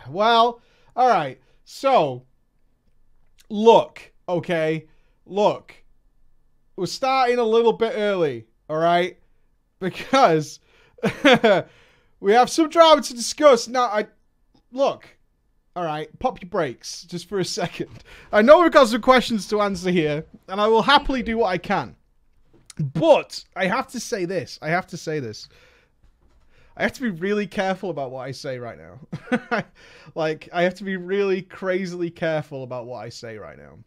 Well, all right. So, look, okay? Look, we're starting a little bit early, all right? Because we have some drama to discuss. Now, look, all right, pop your brakes just for a second. I know we've got some questions to answer here, and I will happily do what I can. But I have to say this. I have to be really careful about what I say right now. Like, I have to be really crazily careful about what I say right now.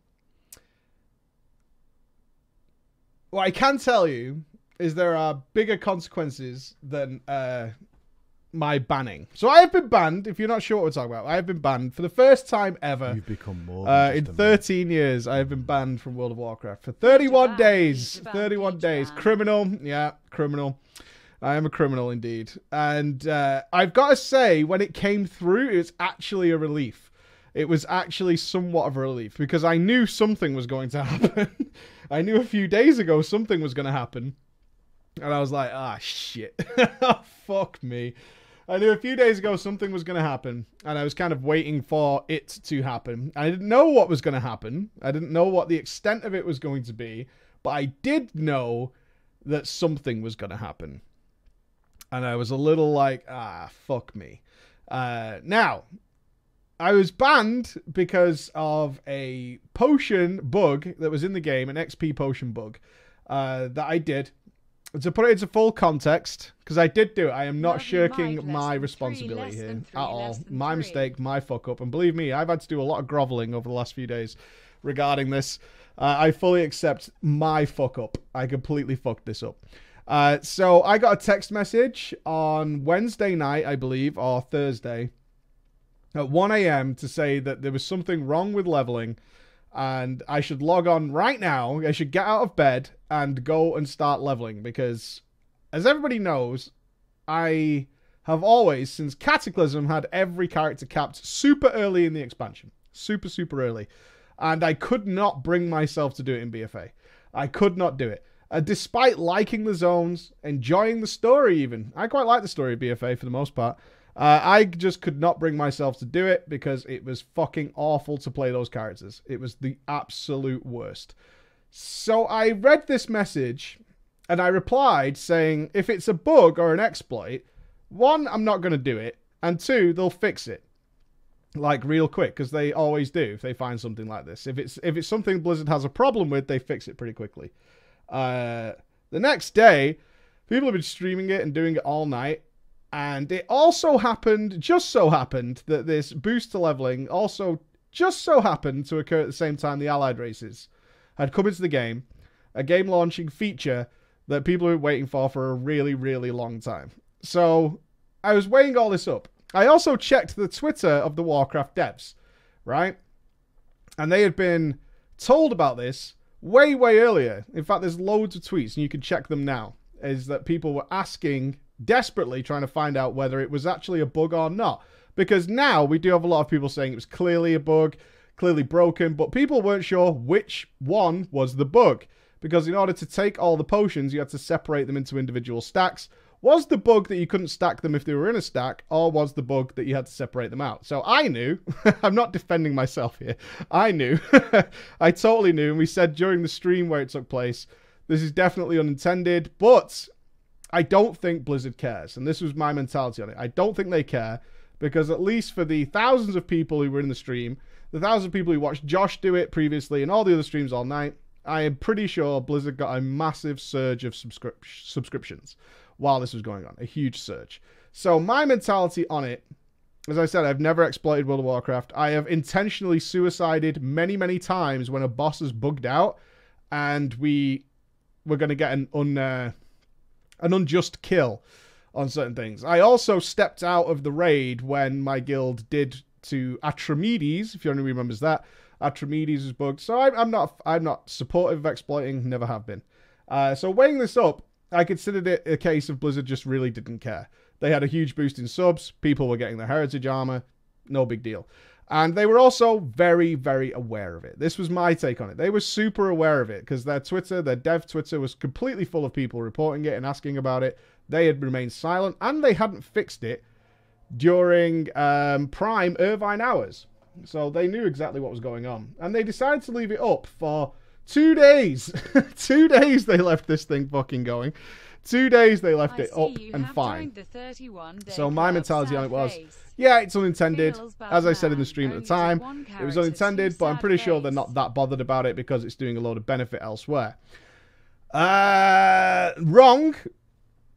What I can tell you is there are bigger consequences than my banning. So I have been banned, if you're not sure what we're talking about. I have been banned for the first time ever. You've become more than in 13 years, I have been banned from World of Warcraft for 31 days. 31 days. Criminal. Yeah, criminal. I am a criminal indeed. And I've got to say, when it came through, it was actually a relief. It was actually somewhat of a relief because I knew something was going to happen. I knew a few days ago something was going to happen. And I was like, ah, shit. Fuck me. I knew a few days ago something was going to happen. And I was kind of waiting for it to happen. I didn't know what was going to happen. I didn't know what the extent of it was going to be. But I did know that something was going to happen. And I was a little like, ah, fuck me. Now, I was banned because of a potion bug that was in the game, an XP potion bug that I did. To put it into full context, because I did do it, I am not shirking my responsibility here at all. My mistake, my fuck up. And believe me, I've had to do a lot of groveling over the last few days regarding this. I fully accept my fuck up. I completely fucked this up. So I got a text message on Wednesday night, I believe, or Thursday, at 1 a.m. to say that there was something wrong with leveling and I should log on right now. I should get out of bed and go and start leveling because, as everybody knows, I have always, since Cataclysm, had every character capped super early in the expansion. Super, super early. And I could not bring myself to do it in BFA. I could not do it. Despite liking the zones, enjoying the story even. I quite like the story of BFA for the most part. I just could not bring myself to do it because it was fucking awful to play those characters. It was the absolute worst. So I read this message and I replied saying, if it's a bug or an exploit, one, I'm not going to do it. And two, they'll fix it. Like real quick, because they always do if they find something like this. If it's something Blizzard has a problem with, they fix it pretty quickly. The next day, people have been streaming it and doing it all night. And it also happened, just so happened, that this boost to leveling also just so happened to occur at the same time the Allied races had come into the game. A game launching feature that people have been waiting for a really, really long time. So I was weighing all this up. I also checked the Twitter of the Warcraft devs, right? And they had been told about this way, way earlier. In fact, there's loads of tweets, and you can check them now, is that people were asking, desperately trying to find out whether it was actually a bug or not. Because now we do have a lot of people saying it was clearly a bug, clearly broken, but people weren't sure which one was the bug. Because in order to take all the potions, you had to separate them into individual stacks. Was the bug that you couldn't stack them if they were in a stack, or was the bug that you had to separate them out? So I knew. I'm not defending myself here. I knew. I totally knew. And we said during the stream where it took place, this is definitely unintended, but I don't think Blizzard cares. And this was my mentality on it. I don't think they care, because at least for the thousands of people who were in the stream, the thousands of people who watched Josh do it previously and all the other streams all night, I am pretty sure Blizzard got a massive surge of subscriptions while this was going on. A huge surge. So my mentality on it, as I said, I've never exploited World of Warcraft. I have intentionally suicided many, many times when a boss has bugged out and we were going to get an unjust kill on certain things. I also stepped out of the raid when my guild did to Atramedes, if anyone remembers that. Atramedes was bugged. So I'm not supportive of exploiting, never have been. So weighing this up, I considered it a case of Blizzard just really didn't care. They had a huge boost in subs. People were getting their heritage armor. No big deal. And they were also very, very aware of it. This was my take on it. They were super aware of it because their Twitter, their dev Twitter was completely full of people reporting it and asking about it. They had remained silent and they hadn't fixed it during prime Irvine hours. So they knew exactly what was going on. And they decided to leave it up for 2 days. 2 days they left this thing fucking going. 2 days they left it up and fine. So my mentality on it was, yeah, it's unintended. As I said in the stream at the time, it was unintended, but I'm pretty sure they're not that bothered about it because it's doing a load of benefit elsewhere. Wrong.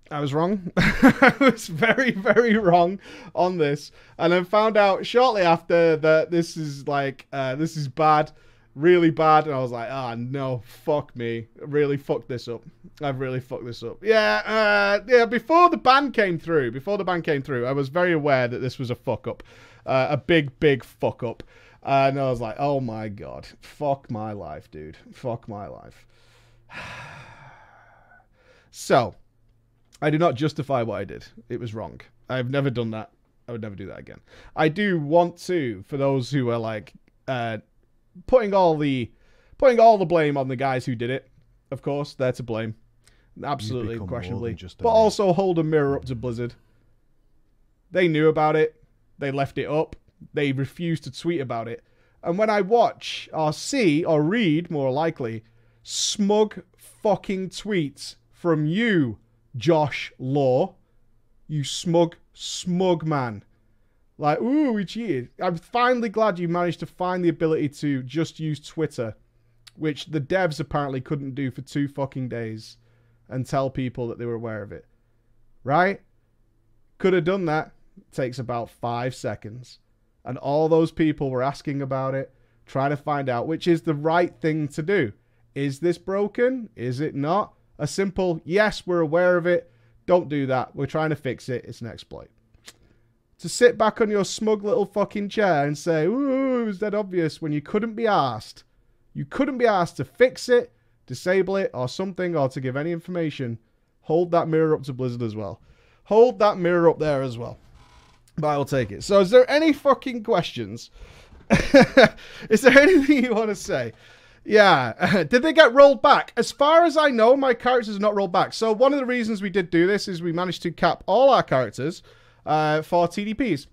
I was wrong. I was very, very wrong on this. And I found out shortly after that this is like, this is bad. Really bad. And I was like, ah, no, fuck me. I really fucked this up. I've really fucked this up. Yeah, before the ban came through, I was very aware that this was a fuck up. A big, big fuck up. And I was like, oh my God. Fuck my life, dude. Fuck my life. So, I do not justify what I did. It was wrong. I've never done that. I would never do that again. I do want to, for those who are like, putting all the blame on the guys who did it. Of course, they're to blame. Absolutely, questionably. But also hold a mirror up to Blizzard. They knew about it. They left it up. They refused to tweet about it. And when I watch, or see, or read, more likely, smug fucking tweets from you, Josh Law, you smug man. Like, ooh, we cheated. I'm finally glad you managed to find the ability to just use Twitter, which the devs apparently couldn't do for 2 fucking days, and tell people that they were aware of it. Right? Could have done that. It takes about 5 seconds. And all those people were asking about it, trying to find out which is the right thing to do. Is this broken? Is it not? A simple, yes, we're aware of it. Don't do that. We're trying to fix it. It's an exploit. To sit back on your smug little fucking chair and say, ooh, it was dead obvious, when you couldn't be asked. You couldn't be asked to fix it, disable it, or something, or to give any information. Hold that mirror up to Blizzard as well. Hold that mirror up there as well. But I'll take it. So is there any fucking questions? Is there anything you want to say? Yeah. Did they get rolled back? As far as I know, my characters are not rolled back. So one of the reasons we did do this is we managed to cap all our characters for TDPs.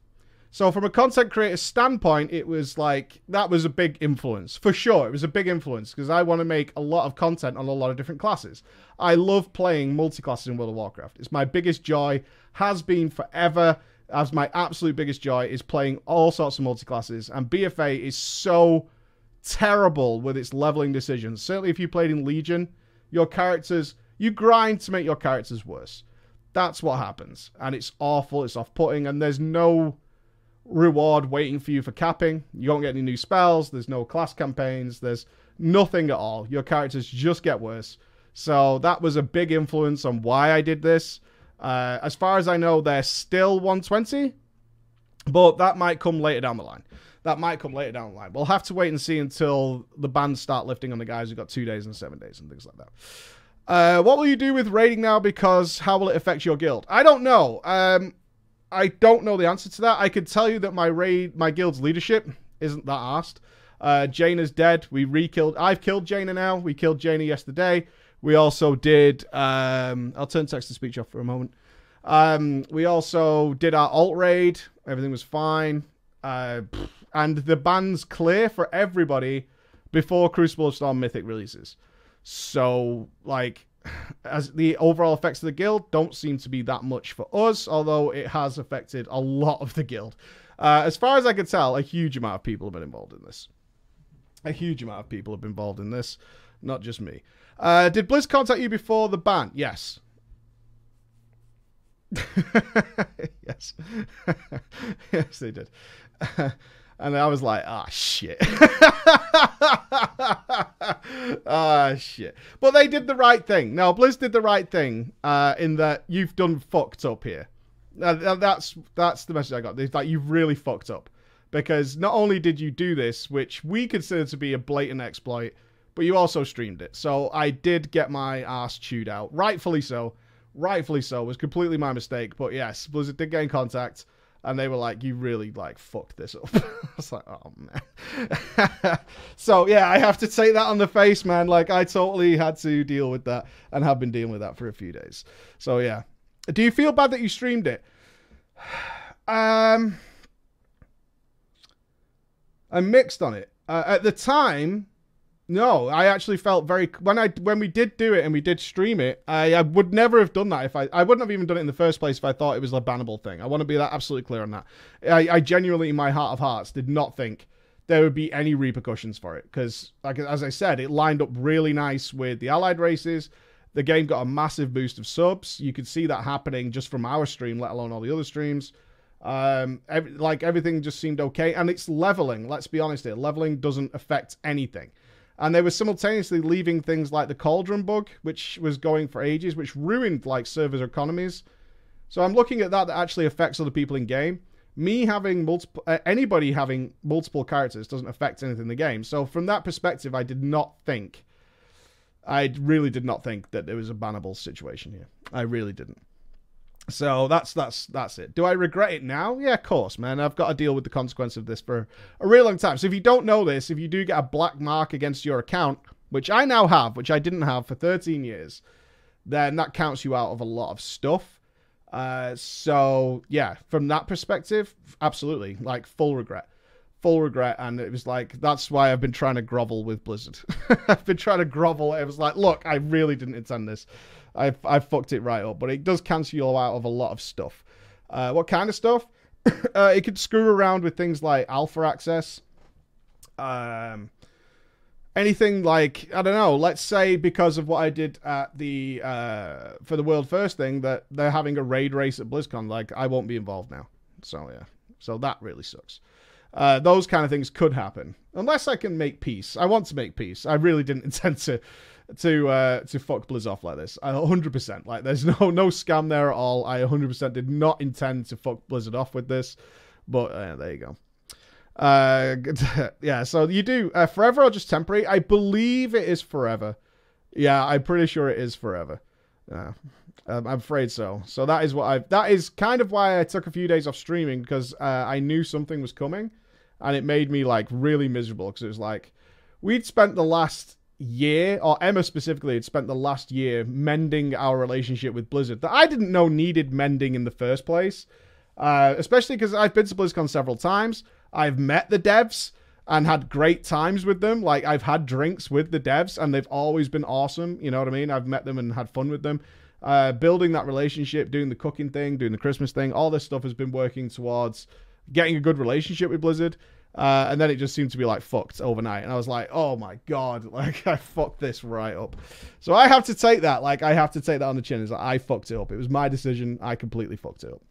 So from a content creator standpoint, it was like, that was a big influence. For sure, it was a big influence because I want to make a lot of content on a lot of different classes. I love playing multi-classes in World of Warcraft. It's my biggest joy, has been forever. As my absolute biggest joy is playing all sorts of multi-classes. And BFA is so terrible with its leveling decisions. Certainly if you played in Legion, your characters, you grind to make your characters worse. That's what happens. And it's awful, it's off-putting, and there's no reward waiting for you for capping. You don't get any new spells, there's no class campaigns, there's nothing at all. Your characters just get worse. So that was a big influence on why I did this. As far as I know, they're still 120, but that might come later down the line. We'll have to wait and see until the bans start lifting on the guys who got 2 days and 7 days and things like that. What will you do with raiding now? Because how will it affect your guild? I don't know. I don't know the answer to that. I could tell you that my guild's leadership isn't that arsed. Jaina's dead. I've killed Jaina now. We killed Jaina yesterday. We also did, I'll turn text-to-speech off for a moment. We also did our alt raid. Everything was fine. And the ban's clear for everybody before Crucible of Storm Mythic releases. So, like, as the overall effects of the guild don't seem to be that much for us, although it has affected a lot of the guild. As far as I can tell, a huge amount of people have been involved in this. Not just me. Did Blizz contact you before the ban? Yes. Yes. Yes, they did. And I was like, ah, shit. Ah, shit. But they did the right thing. Now, Blizz did the right thing in that you've done fucked up here. That's the message I got. It's like, you've really fucked up. Because not only did you do this, which we consider to be a blatant exploit, but you also streamed it. So I did get my ass chewed out. Rightfully so. It was completely my mistake. But yes, Blizzard did get in contact. And they were like, you really, like, fucked this up. I was like, oh, man. So, yeah, I have to take that on the face, man. Like, I totally had to deal with that and have been dealing with that for a few days. So, yeah. Do you feel bad that you streamed it? I'm mixed on it. At the time, no, I actually felt very... When we did do it and we did stream it, I would never have done that if I wouldn't have even done it in the first place if I thought it was a bannable thing. I want to be that absolutely clear on that. I genuinely, in my heart of hearts, did not think there would be any repercussions for it. Because, like, as I said, it lined up really nice with the Allied races. The game got a massive boost of subs. You could see that happening just from our stream, let alone all the other streams. Everything just seemed okay. And it's leveling. Let's be honest here. Leveling doesn't affect anything. And they were simultaneously leaving things like the Cauldron bug, which was going for ages, which ruined, like, servers' economies. So I'm looking at that actually affects other people in game. Me having anybody having multiple characters doesn't affect anything in the game. So from that perspective, I really did not think that there was a bannable situation here. I really didn't. So that's it. Do I regret it now? Yeah, of course, man. I've got to deal with the consequence of this for a really long time. So if you don't know this, if you do get a black mark against your account, which I now have, which I didn't have for 13 years, then that counts you out of a lot of stuff. So yeah, from that perspective, absolutely, like full regret. And it was like, that's why I've been trying to grovel with Blizzard. I've been trying to grovel. It was like, look, I really didn't intend this. I fucked it right up, but it does cancel you out of a lot of stuff. What kind of stuff? It could screw around with things like alpha access. Anything like, I don't know, let's say because of what I did at the, for the World First thing, that they're having a raid race at BlizzCon, like, I won't be involved now. So, yeah. So that really sucks. Those kind of things could happen. Unless I can make peace. I want to make peace. I really didn't intend to fuck Blizz off like this. 100%. Like, there's no scam there at all. I 100% did not intend to fuck Blizzard off with this. But there you go. Yeah, so you do forever or just temporary? I believe it is forever. Yeah, I'm pretty sure it is forever. I'm afraid so. So that is kind of why I took a few days off streaming, because I knew something was coming, and it made me, like, really miserable, because it was like we'd spent the last year, or Emma specifically had spent the last year mending our relationship with Blizzard that I didn't know needed mending in the first place. Especially because I've been to BlizzCon several times. I've met the devs and had great times with them. Like, I've had drinks with the devs and they've always been awesome. You know what I mean? I've met them and had fun with them. Building that relationship, doing the cooking thing, doing the Christmas thing, all this stuff has been working towards getting a good relationship with Blizzard. And then it just seemed to be, like, fucked overnight. And I was like, oh my God, like, I fucked this right up. So I have to take that. Like, I have to take that on the chin. It's like, I fucked it up. It was my decision. I completely fucked it up.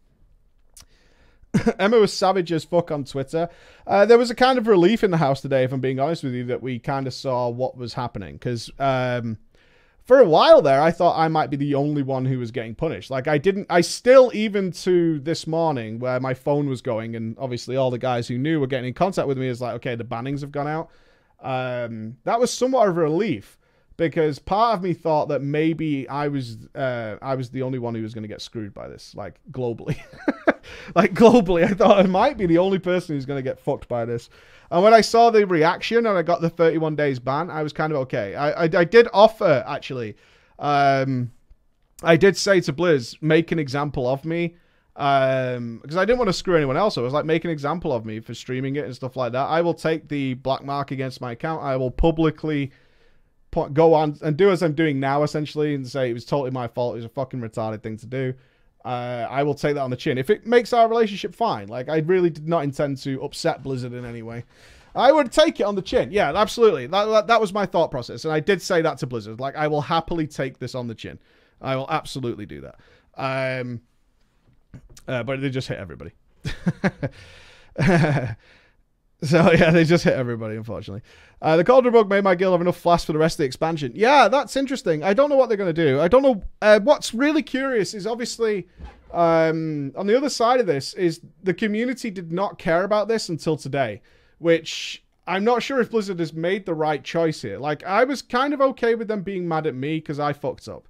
Emma was savage as fuck on Twitter. There was a kind of relief in the house today, if I'm being honest with you, that we kind of saw what was happening. Because for a while there, I thought I might be the only one who was getting punished. Like, I still, even to this morning, where my phone was going, and obviously all the guys who knew were getting in contact with me, is like, okay, the bannings have gone out. That was somewhat of a relief, because part of me thought that maybe I was the only one who was going to get screwed by this, like, globally. Like, globally, I thought I might be the only person who's going to get fucked by this. And when I saw the reaction and I got the 31 days ban, I was kind of okay. I did offer, actually. I did say to Blizz, make an example of me. Because I didn't want to screw anyone else. I was like, make an example of me for streaming it and stuff like that. I will take the black mark against my account. I will publicly go on and do as I'm doing now, essentially, and say it was totally my fault. It was a fucking retarded thing to do. I will take that on the chin. If it makes our relationship fine, like, I really did not intend to upset Blizzard in any way. I would take it on the chin. Yeah, absolutely. That was my thought process. And I did say that to Blizzard. Like, I will happily take this on the chin. I will absolutely do that. But they just hit everybody. So, yeah, they just hit everybody, unfortunately. The Cauldron bug made my guild have enough flasks for the rest of the expansion. Yeah, that's interesting. I don't know what they're going to do. I don't know. What's really curious is, obviously, on the other side of this, is the community did not care about this until today, which I'm not sure if Blizzard has made the right choice here. Like, I was kind of okay with them being mad at me because I fucked up.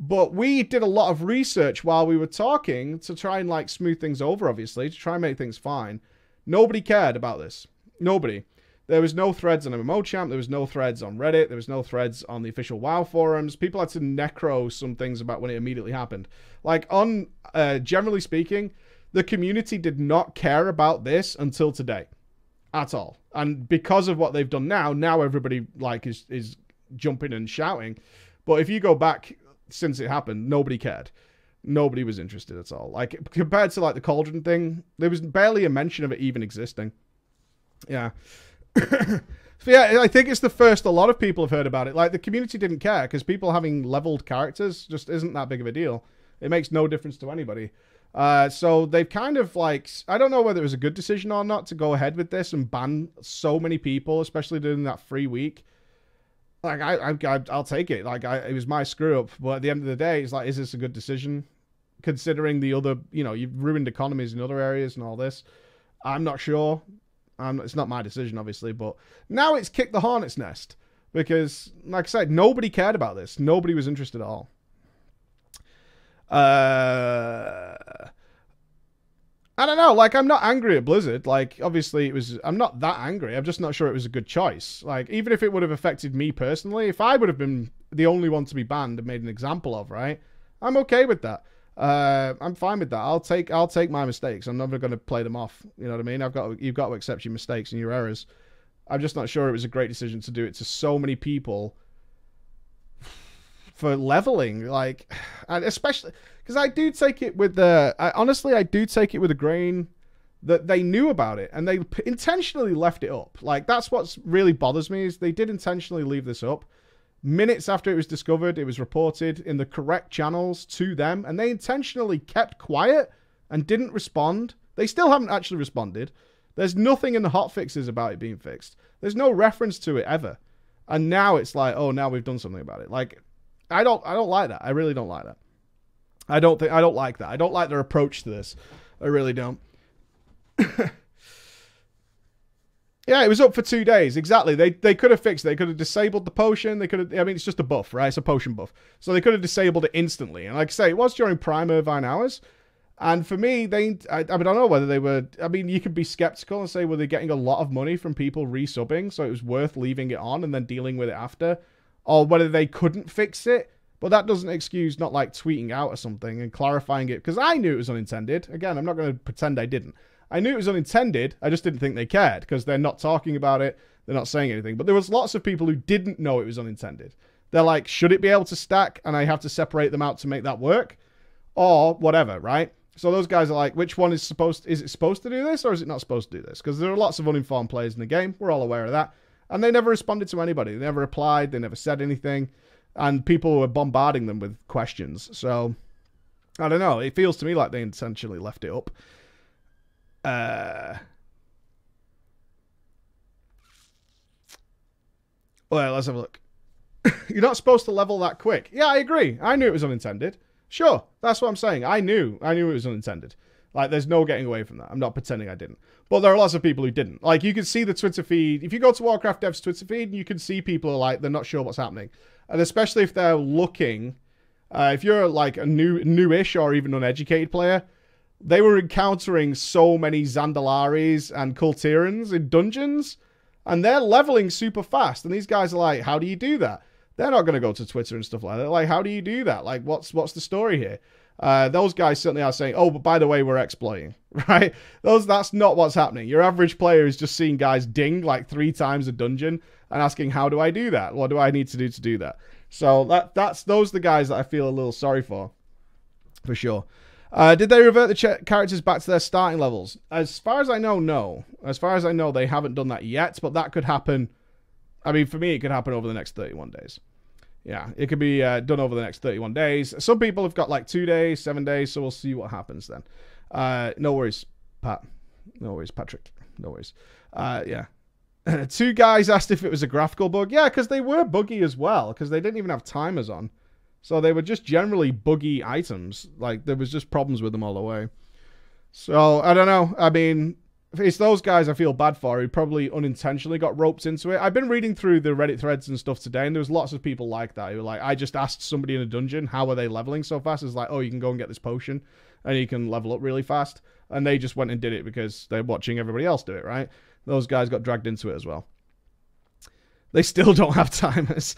But we did a lot of research while we were talking to try and like smooth things over, obviously, to try and make things fine. Nobody cared about this. Nobody. There was no threads on MMOChamp. There was no threads on Reddit. There was no threads on the official WoW forums. People had to necro some things about when it immediately happened. Like, on generally speaking, the community did not care about this until today. At all. And because of what they've done now everybody like is jumping and shouting. But if you go back since it happened, nobody cared. Nobody was interested at all. Like, compared to like the Cauldron thing, there was barely a mention of it even existing. Yeah. So yeah, I think it's the first a lot of people have heard about it. Like, the community didn't care because people having leveled characters just isn't that big of a deal. It makes no difference to anybody. So they've kind of like, I don't know whether it was a good decision or not to go ahead with this and ban so many people, especially during that free week. Like, I'll take it. Like, it was my screw up, but at the end of the day, it's like, is this a good decision? Considering the other, you know, you've ruined economies in other areas and all this. I'm not sure. It's not my decision, obviously, but now it's kicked the hornet's nest because, like I said, nobody cared about this. Nobody was interested at all. I don't know. Like, I'm not angry at Blizzard. Like, obviously, I'm not that angry. I'm just not sure it was a good choice. Like, even if it would have affected me personally, if I would have been the only one to be banned and made an example of, right? I'm okay with that. I'm fine with that. I'll take my mistakes. I'm never going to play them off. You know what I mean? You've got to accept your mistakes and your errors. I'm just not sure it was a great decision to do it to so many people for leveling, like, and especially because I do take it with I do take it with a grain that they knew about it and they intentionally left it up. Like, that's what's really bothers me, is they did intentionally leave this up. Minutes after it was discovered, it was reported in the correct channels to them, and they intentionally kept quiet and didn't respond. They still haven't actually responded. There's nothing in the hotfixes about it being fixed. There's no reference to it ever. And now it's like, oh, now we've done something about it. Like, I don't like that. I really don't like that. I don't like that. I don't like their approach to this. I really don't. Yeah, it was up for 2 days. Exactly. They could have fixed it. They could have disabled the potion. They could have, I mean, it's just a buff, right? It's a potion buff. So they could have disabled it instantly. And like I say, it was during Prime Irvine hours. And for me, I don't know whether they were, I mean, you could be skeptical and say, were they getting a lot of money from people resubbing, so it was worth leaving it on and then dealing with it after? Or whether they couldn't fix it. But that doesn't excuse not like tweeting out or something and clarifying it. Because I knew it was unintended. Again, I'm not going to pretend I didn't. I knew it was unintended. I just didn't think they cared because they're not talking about it. They're not saying anything. But there was lots of people who didn't know it was unintended. They're like, should it be able to stack and I have to separate them out to make that work? Or whatever, right? So those guys are like, which one is it supposed to do this or is it not supposed to do this? Because there are lots of uninformed players in the game. We're all aware of that. And they never responded to anybody. They never replied. They never said anything. And people were bombarding them with questions. So, I don't know. It feels to me like they intentionally left it up. Well, let's have a look. You're not supposed to level that quick. Yeah, I agree. I knew it was unintended. Sure, that's what I'm saying. I knew it was unintended. Like, there's no getting away from that. I'm not pretending I didn't. But there are lots of people who didn't. Like, you can see the Twitter feed. If you go to Warcraft Dev's Twitter feed, you can see people are like, they're not sure what's happening. And especially if they're looking, if you're like a newish or even uneducated player, they were encountering so many Zandalaris and Kul Tirans in dungeons, and they're leveling super fast. And these guys are like, how do you do that? They're not going to go to Twitter and stuff like that. Like, how do you do that? Like, what's the story here? Those guys certainly are saying, oh, but by the way, we're exploiting, right? That's not what's happening. Your average player is just seeing guys ding like 3 times a dungeon and asking, how do I do that? What do I need to do that? So those are the guys that I feel a little sorry for sure. Did they revert the characters back to their starting levels? As far as I know, no. As far as I know, they haven't done that yet, but that could happen. I mean, for me, it could happen over the next 31 days. Yeah, it could be done over the next 31 days. Some people have got like 2 days, 7 days, so we'll see what happens then. No worries, Pat. No worries, Patrick. No worries. Yeah. 2 guys asked if it was a graphical bug. Yeah, because they were buggy as well, because they didn't even have timers on. So they were just generally buggy items. Like, there was just problems with them all the way. So, I don't know. I mean, it's those guys I feel bad for who probably unintentionally got roped into it. I've been reading through the Reddit threads and stuff today, and there was lots of people like that who were like, I just asked somebody in a dungeon, how are they leveling so fast? It's like, oh, you can go and get this potion, and you can level up really fast. And they just went and did it because they're watching everybody else do it, right? Those guys got dragged into it as well. They still don't have timers.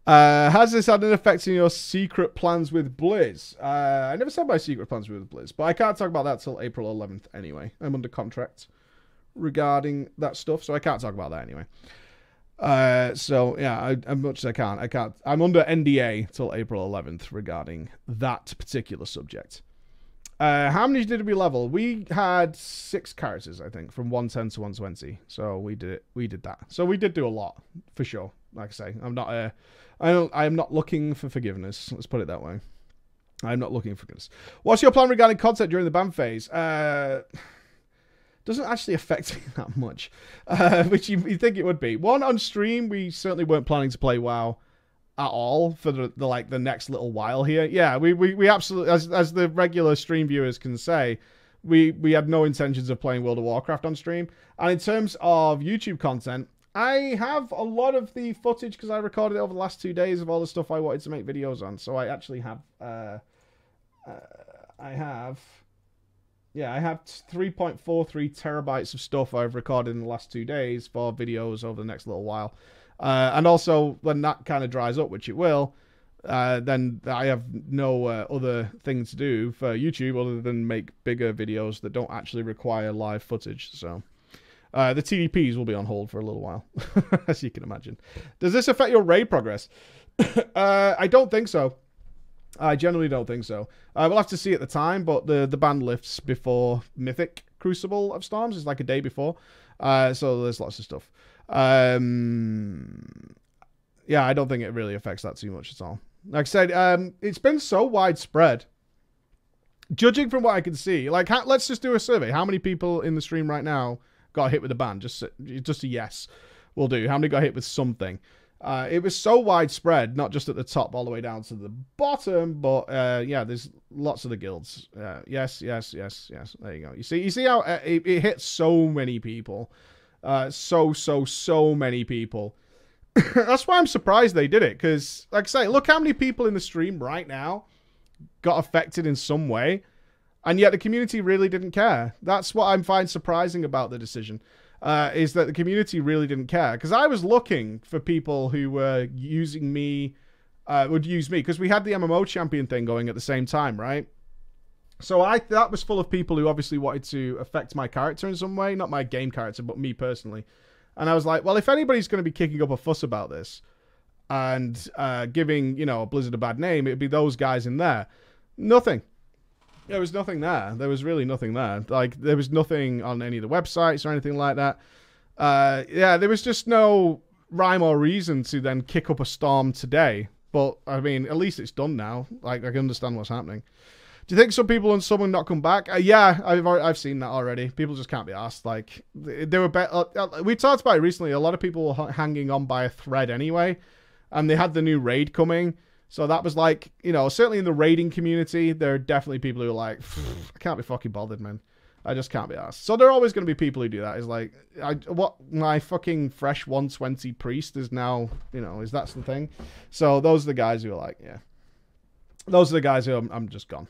Has this had an effect on your secret plans with Blizz? I never said my secret plans with Blizz, but I can't talk about that till April 11th anyway. I'm under contract regarding that stuff, so I can't talk about that anyway. So yeah, as much as I can't. I'm under NDA till April 11th regarding that particular subject. How many did we level? We had 6 characters, I think, from 110 to 120. So we did that. So we did do a lot for sure. Like I say, I'm not looking for forgiveness. Let's put it that way. I'm not looking for forgiveness. What's your plan regarding content during the ban phase? Doesn't actually affect me that much, which you think it would be. One, on stream, we certainly weren't planning to play WoW at all for the next little while here. Yeah, we absolutely, as the regular stream viewers can say, we had no intentions of playing World of Warcraft on stream. And in terms of YouTube content, I have a lot of the footage because I recorded it over the last 2 days of all the stuff I wanted to make videos on. So I actually have, I have 3.43 terabytes of stuff I've recorded in the last 2 days for videos over the next little while. And also, when that kind of dries up, which it will, then I have no other thing to do for YouTube other than make bigger videos that don't actually require live footage. So the TDPs will be on hold for a little while, as you can imagine. Does this affect your raid progress? I don't think so. I generally don't think so. We'll have to see at the time, but the ban lifts before Mythic Crucible of Storms. It's like a day before. So there's lots of stuff. Yeah, I don't think it really affects that too much at all. Like I said, it's been so widespread. Judging from what I can see, like, let's just do a survey. How many people in the stream right now got hit with a ban? Just a yes will do. How many got hit with something? It was so widespread, not just at the top all the way down to the bottom, but yeah, there's lots of the guilds. Yes. There you go. You see how it hits so many people. So many people. That's why I'm surprised they did it, because, like I say, look how many people in the stream right now got affected in some way, and yet the community really didn't care. That's what I find surprising about the decision, is that the community really didn't care. Because I was looking for people who were using me, would use me, because we had the MMO champion thing going at the same time, right? So that was full of people who obviously wanted to affect my character in some way. Not my game character, but me personally. And I was like, well, if anybody's going to be kicking up a fuss about this and giving, Blizzard a bad name, it'd be those guys in there. Nothing. There was nothing there. There was really nothing there. Like, there was nothing on any of the websites or anything like that. Yeah, there was just no rhyme or reason to then kick up a storm today. But, I mean, at least it's done now. Like, I can understand what's happening. Do you think some people and someone not come back? Yeah, I've seen that already. People just can't be asked. Like, they were we talked about it recently. A lot of people were hanging on by a thread anyway, and they had the new raid coming. So that was like, certainly in the raiding community, there are definitely people who are like, I can't be fucking bothered, man. I just can't be asked. So there are always going to be people who do that. It's like, my fucking fresh 120 priest is now, is that the thing? So those are the guys who are like, yeah. Those are the guys who I'm just gone.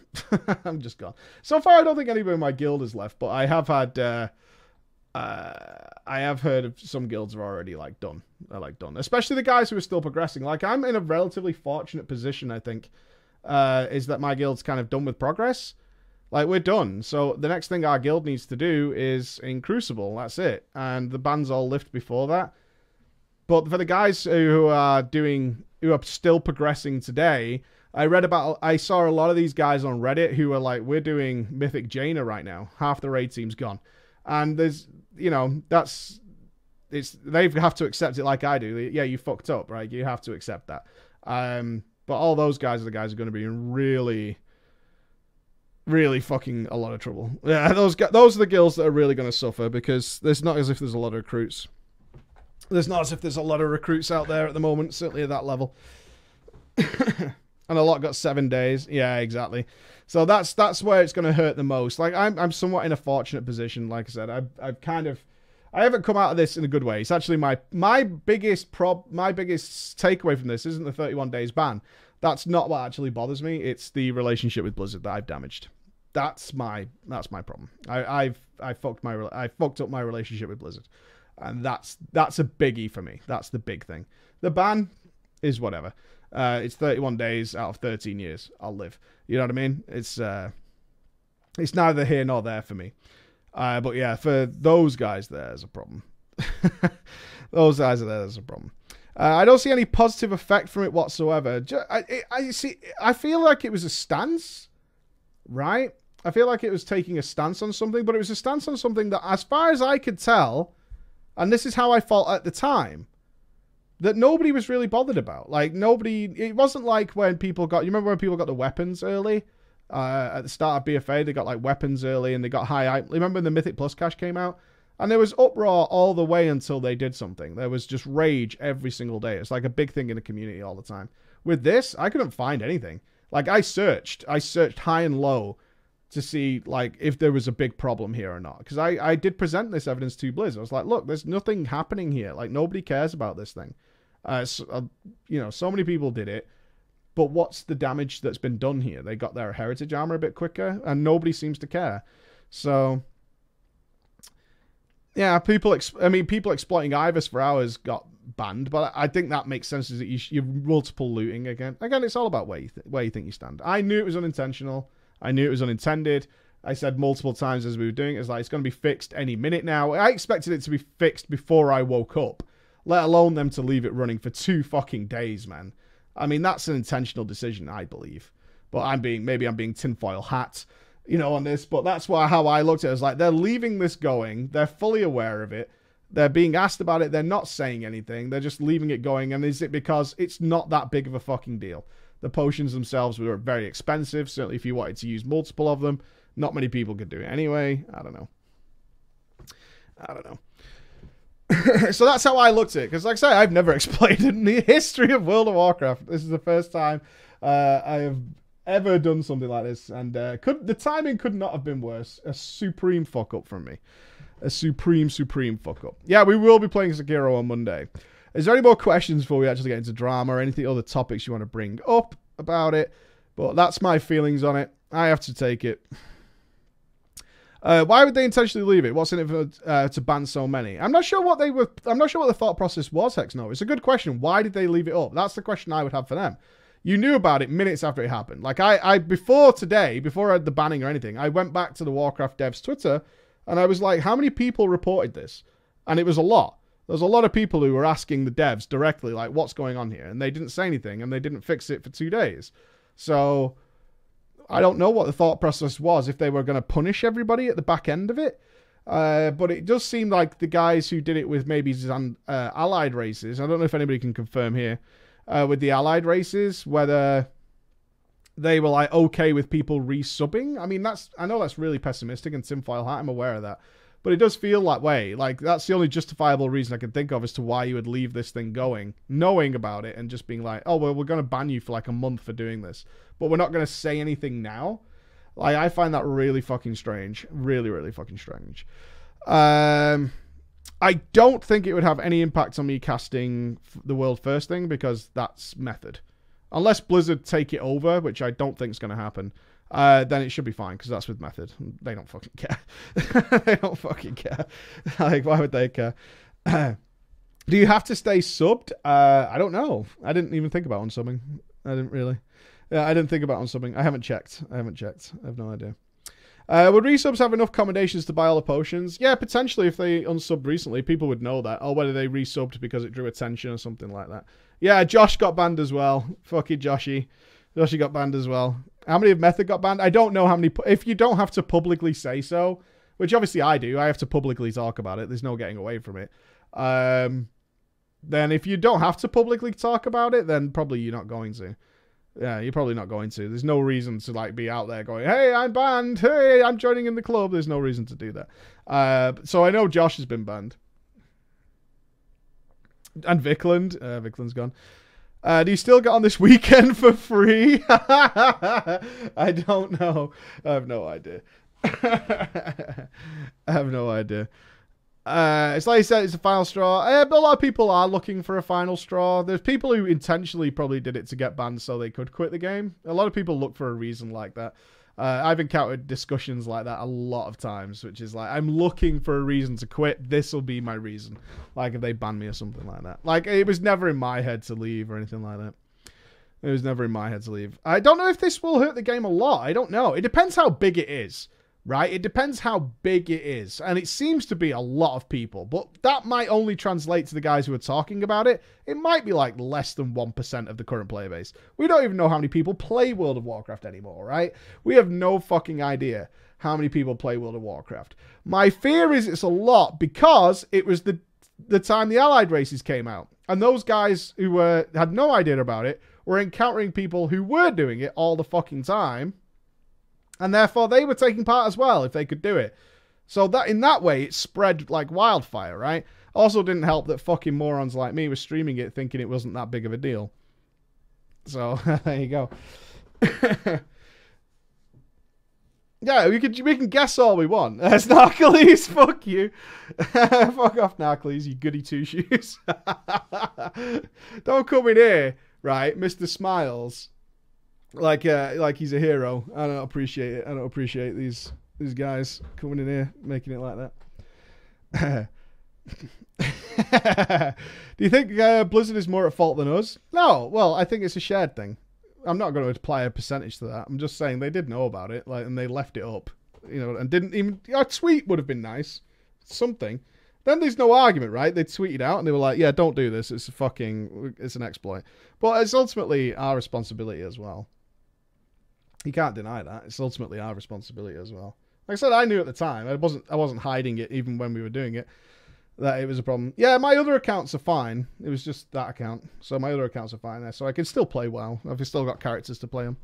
I'm just gone. So far, I don't think anybody in my guild is left, but I have had, I have heard of some guilds are already done. They're done, especially the guys who are still progressing. Like, I'm in a relatively fortunate position, I think, is that my guild's kind of done with progress. Like, we're done. So the next thing our guild needs to do is in Crucible. That's it. And the bans all lift before that. But for the guys who are still progressing today, I saw a lot of these guys on Reddit who are like, we're doing Mythic Jaina right now. Half the raid team's gone. And there's, they have to accept it like I do. Yeah, you fucked up, right? You have to accept that. But all those guys are the guys who are going to be in really, really fucking a lot of trouble. Yeah, those are the guilds that are really going to suffer, because there's not as if there's a lot of recruits. There's not as if there's a lot of recruits out there at the moment, certainly at that level. And a lot got 7 days. Yeah, exactly. So that's where it's going to hurt the most. Like I'm somewhat in a fortunate position. Like I said, I haven't come out of this in a good way. It's actually my biggest takeaway from this isn't the 31 days ban. That's not what actually bothers me. It's the relationship with Blizzard that I've damaged. That's my problem. I fucked up my relationship with Blizzard, and that's a biggie for me. That's the big thing. The ban is whatever. It's 31 days out of 13 years. I'll live. You know what I mean? It's neither here nor there for me. But yeah, for those guys, there's a problem. Those guys are there. There's a problem. I don't see any positive effect from it whatsoever. I feel like it was a stance, right? I feel like it was taking a stance on something, but it was a stance on something that, as far as I could tell, and this is how I felt at the time, that nobody was really bothered about. Like, it wasn't like when people got, you remember when people got the weapons early? At the start of BFA, they got like weapons early and they got high. Remember when the Mythic Plus cache came out? And there was uproar all the way until they did something. There was just rage every single day. It's like a big thing in the community all the time. With this, I couldn't find anything. Like, I searched high and low to see like if there was a big problem here or not. Because I did present this evidence to Blizz. I was like, look, there's nothing happening here. Like, nobody cares about this thing. So many people did it. But what's the damage that's been done here? They got their heritage armor a bit quicker, and nobody seems to care. So, yeah, people exploiting Ivers for hours got banned, but I think that makes sense. Is that you're multiple looting again? Again, it's all about where you think you stand. I knew it was unintentional. I knew it was unintended. I said multiple times as we were doing it, it's like it's going to be fixed any minute now. I expected it to be fixed before I woke up, let alone them to leave it running for 2 fucking days, man. I mean, that's an intentional decision, I believe. But maybe I'm being tinfoil hat, on this. But that's how I looked at it. I was like, they're leaving this going. They're fully aware of it. They're being asked about it. They're not saying anything. They're just leaving it going. And is it because it's not that big of a fucking deal? The potions themselves were very expensive. Certainly if you wanted to use multiple of them. Not many people could do it anyway. I don't know. So that's how I looked at it. Because like I say, I've never explained in the history of World of Warcraft. This is the first time I have ever done something like this. And the timing could not have been worse. A supreme fuck up from me. A supreme fuck up. Yeah, we will be playing Sekiro on Monday. Is there any more questions before we actually get into drama or anything other topics you want to bring up about it? But that's my feelings on it. I have to take it. Why would they intentionally leave it? What's in it for, to ban so many? I'm not sure what the thought process was, Hexno. It's a good question. Why did they leave it up? That's the question I would have for them. You knew about it minutes after it happened. Like before I had the banning or anything, I went back to the Warcraft devs Twitter and I was like, how many people reported this? And it was a lot. There was a lot of people who were asking the devs directly, like, what's going on here? And they didn't say anything and they didn't fix it for 2 days. So I don't know what the thought process was, if they were going to punish everybody at the back end of it. But it does seem like the guys who did it with maybe allied races, I don't know if anybody can confirm here, with the allied races, whether they were like okay with people resubbing. I mean, I know that's really pessimistic and tinfoil hat, I'm aware of that. But it does feel that way. Like, that's the only justifiable reason I can think of as to why you would leave this thing going, knowing about it and just being like, oh, well, we're going to ban you for like a month for doing this. But we're not going to say anything now. Like, I find that really fucking strange. Really, really fucking strange. I don't think it would have any impact on me casting the World First thing, because that's method. Unless Blizzard take it over, which I don't think is going to happen. Then it should be fine, because that's with method. They don't fucking care. They don't fucking care. Like, why would they care? Do you have to stay subbed? I don't know. I didn't even think about unsubbing. I didn't really. Yeah, I didn't think about unsubbing. I haven't checked. I have no idea. Would resubs have enough commendations to buy all the potions? Yeah, potentially. If they unsubbed recently, people would know that. Or whether they resubbed because it drew attention or something like that. Yeah, Josh got banned as well. Fucking Joshy. Joshy got banned as well. How many of Method got banned? I don't know how many. If you don't have to publicly say so, which obviously I do, I have to publicly talk about it. There's no getting away from it. Then if you don't have to publicly talk about it, then probably you're not going to. Yeah, you're probably not going to. There's no reason to like be out there going, hey, I'm banned. Hey, I'm joining in the club. There's no reason to do that. So I know Josh has been banned. And Vikland. Vikland's gone. Do you still get on this weekend for free? I don't know. I have no idea. I have no idea. It's like you said, it's a final straw. But a lot of people are looking for a final straw. There's people who intentionally probably did it to get banned so they could quit the game. A lot of people look for a reason like that. I've encountered discussions like that a lot of times, which is like, I'm looking for a reason to quit. This will be my reason. Like if they ban me or something like that. Like it was never in my head to leave or anything like that. It was never in my head to leave. I don't know if this will hurt the game a lot. I don't know. It depends how big it is. Right? It depends how big it is. And it seems to be a lot of people. But that might only translate to the guys who are talking about it. It might be like less than 1% of the current player base. We don't even know how many people play World of Warcraft anymore, right? We have no fucking idea how many people play World of Warcraft. My fear is it's a lot because it was the time the Allied races came out. And those guys who had no idea about it were encountering people who were doing it all the fucking time. And therefore, they were taking part as well if they could do it. So that in that way, it spread like wildfire, right? Also didn't help that fucking morons like me were streaming it thinking it wasn't that big of a deal. So, there you go. Yeah, we can guess all we want. Snarkles, fuck you. Fuck off, Narcles, you goody two-shoes. Don't come in here, right, Mr. Smiles. Like he's a hero. I don't appreciate it. I don't appreciate these guys coming in here making it like that. Do you think Blizzard is more at fault than us? No. Well, I think it's a shared thing. I'm not going to apply a percentage to that. I'm just saying they did know about it, like, and they left it up, you know, and didn't even. A tweet would have been nice, something. Then there's no argument, right? They tweeted out and they were like, "Yeah, don't do this. It's an exploit." But it's ultimately our responsibility as well. You can't deny that. It's ultimately our responsibility as well. Like I said, I knew at the time. I wasn't hiding it even when we were doing it, that it was a problem. Yeah, my other accounts are fine. It was just that account. So my other accounts are fine there. So I can still play well. I've still got characters to play them.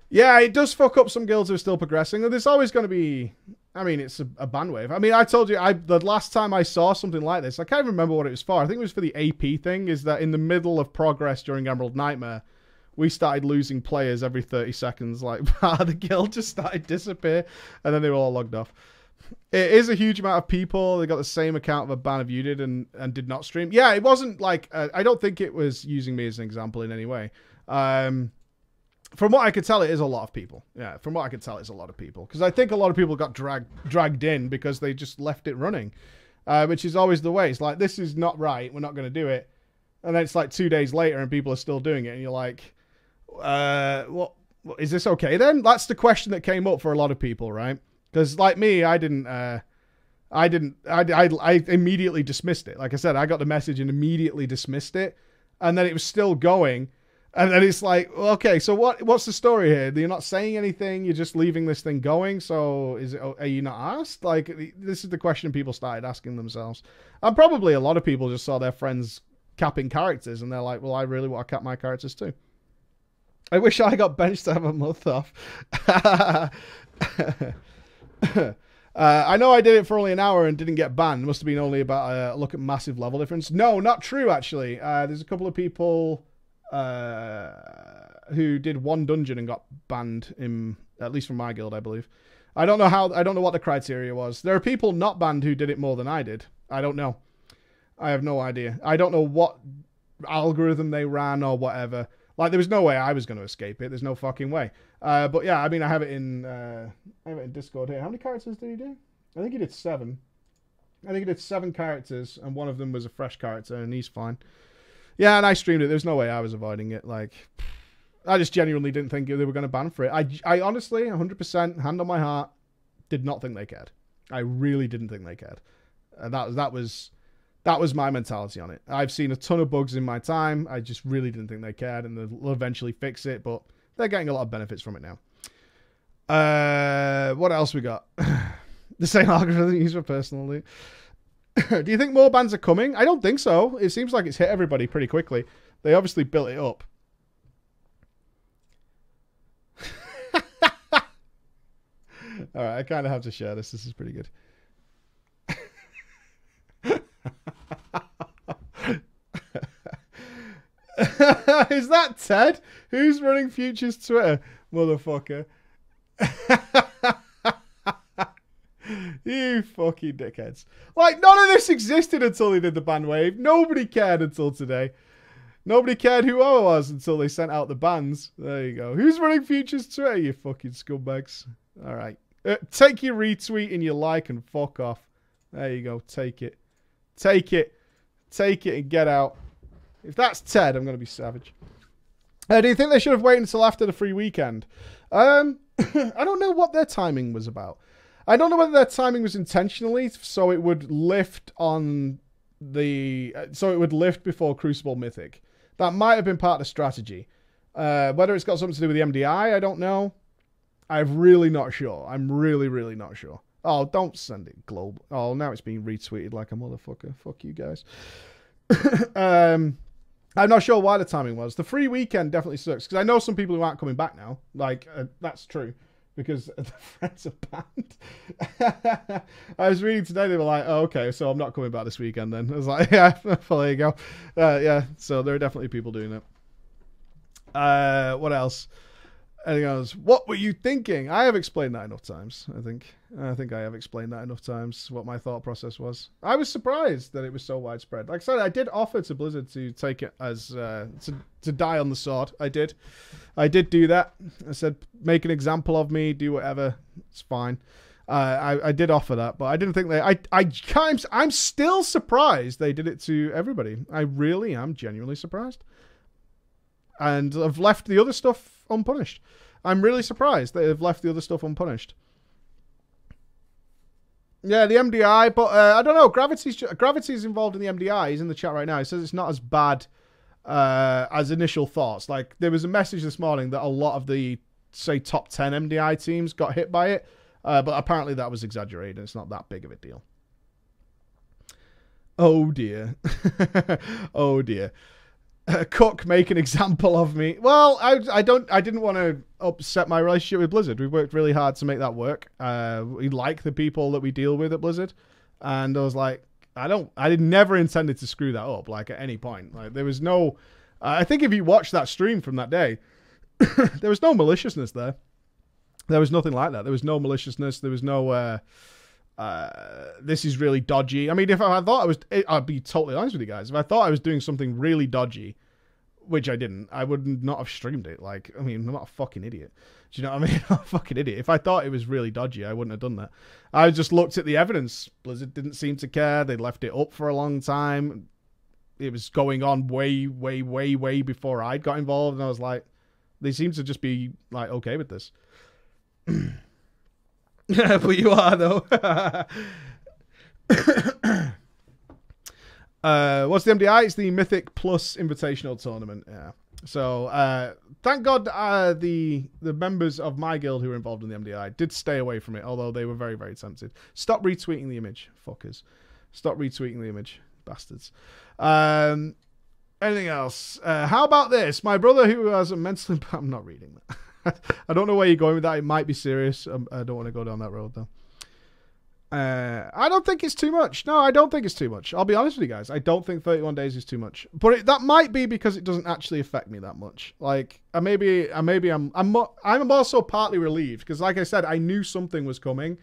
Yeah, it does fuck up some guilds who are still progressing. There's always going to be... I mean, it's a ban wave. I mean, I told you, the last time I saw something like this, I can't even remember what it was for. I think it was for the AP thing, is that in the middle of progress during Emerald Nightmare, we started losing players every 30 seconds. Like, the guild just started disappear, and then they were all logged off. It is a huge amount of people. They got the same account of a ban of you did and did not stream. Yeah, it wasn't like... I don't think it was using me as an example in any way. From what I could tell, it is a lot of people. Yeah, from what I could tell, it's a lot of people. Because I think a lot of people got dragged in because they just left it running. Which is always the way. It's like, this is not right. We're not going to do it. And then it's like 2 days later and people are still doing it. And you're like, what is this okay then? That's the question that came up for a lot of people, right? Because like me, I immediately dismissed it. Like I said, I got the message and immediately dismissed it. And then it was still going. And then it's like, well, okay, so what's the story here? You're not saying anything. You're just leaving this thing going. So are you not asked? Like, this is the question people started asking themselves. And probably a lot of people just saw their friends capping characters. And they're like, well, I really want to cap my characters too. I wish I got benched to have a month off. I know I did it for only an hour and didn't get banned. It must have been only about a look at massive level difference. No, not true, actually. There's a couple of people... who did one dungeon and got banned at least from my guild, I believe. I don't know what the criteria was. There are people not banned who did it more than I did. I don't know. I have no idea. I don't know what algorithm they ran or whatever. Like, there was no way I was going to escape it. There's no fucking way. But yeah, I mean, I have it in Discord here. How many characters did he do? I think he did 7. I think he did 7 characters, and one of them was a fresh character, and he's fine. Yeah, and I streamed it. There's no way I was avoiding it. Like, I just genuinely didn't think they were going to ban for it. I honestly, 100%, hand on my heart, did not think they cared. I really didn't think they cared. And that was my mentality on it. I've seen a ton of bugs in my time. I just really didn't think they cared, and they'll eventually fix it, but they're getting a lot of benefits from it now. What else we got? The same algorithm used for personal loot. Do you think more bans are coming? I don't think so. It seems like it's hit everybody pretty quickly. They obviously built it up. Alright, I kind of have to share this. This is pretty good. Is that Ted? Who's running Future's Twitter? Motherfucker. You fucking dickheads. Like, none of this existed until they did the ban wave. Nobody cared until today. Nobody cared who I was until they sent out the bans. There you go. Who's running Future's Twitter, you fucking scumbags? All right. Take your retweet and your like and fuck off. There you go. Take it. Take it. Take it and get out. If that's Ted, I'm going to be savage. Do you think they should have waited until after the free weekend? I don't know what their timing was about. I don't know whether their timing was intentionally so it would lift on the... so it would lift before Crucible Mythic. That might have been part of the strategy. Whether it's got something to do with the MDI, I don't know. I'm really not sure. I'm really, really not sure. Oh, don't send it global. Oh, now it's being retweeted like a motherfucker. Fuck you guys. I'm not sure why the timing was. The free weekend definitely sucks because I know some people who aren't coming back now. Like, that's true because the friends are banned. I was reading today, they were like, oh, okay, so I'm not coming back this weekend then. I was like, yeah, well, there you go. Yeah, so there are definitely people doing it. What else? Anything else? What were you thinking? I have explained that enough times, I think. I think I have explained that enough times, what my thought process was. I was surprised that it was so widespread. Like I said, I did offer to Blizzard to take it as, to die on the sword. I did. I did do that. I said, make an example of me, do whatever. It's fine. I did offer that, but I didn't think they... I'm still surprised they did it to everybody. I really am genuinely surprised. And I've left the other stuff unpunished. I'm really surprised that they've left the other stuff unpunished. Yeah, the MDI, but I don't know. Gravity's involved in the MDI. He's in the chat right now. He says it's not as bad as initial thoughts. Like, there was a message this morning that a lot of the, say, top 10 MDI teams got hit by it. But apparently that was exaggerated. It's not that big of a deal. Oh, dear. Oh, dear. Cook, make an example of me. Well, I didn't want to upset my relationship with Blizzard. We worked really hard to make that work. We like the people that we deal with at Blizzard, and I was like, I never intended to screw that up. Like, at any point, like, there was no. I think if you watch that stream from that day, there was no maliciousness there. There was nothing like that. There was no maliciousness. There was no. This is really dodgy. I mean, if I thought I was, I'd be totally honest with you guys. If I thought I was doing something really dodgy, which I didn't, I would not have streamed it. Like, I mean, I'm not a fucking idiot. Do you know what I mean? I'm a fucking idiot. If I thought it was really dodgy, I wouldn't have done that. I just looked at the evidence. Blizzard didn't seem to care. They left it up for a long time. It was going on way, way, way, way before I got involved. And I was like, they seem to just be like, okay with this. Yeah, but you are, though. What's the MDI? It's the Mythic Plus Invitational Tournament. Yeah. So, thank God the members of my guild who were involved in the MDI did stay away from it, although they were very, very tempted. Stop retweeting the image, fuckers. Stop retweeting the image, bastards. Anything else? How about this? My brother who has a mental... I'm not reading that. I don't know where you're going with that. It might be serious. I don't want to go down that road, though. I don't think it's too much. No, I don't think it's too much. I'll be honest with you guys. I don't think 31 days is too much. But that might be because it doesn't actually affect me that much. Like, I'm also partly relieved because, like I said, I knew something was coming.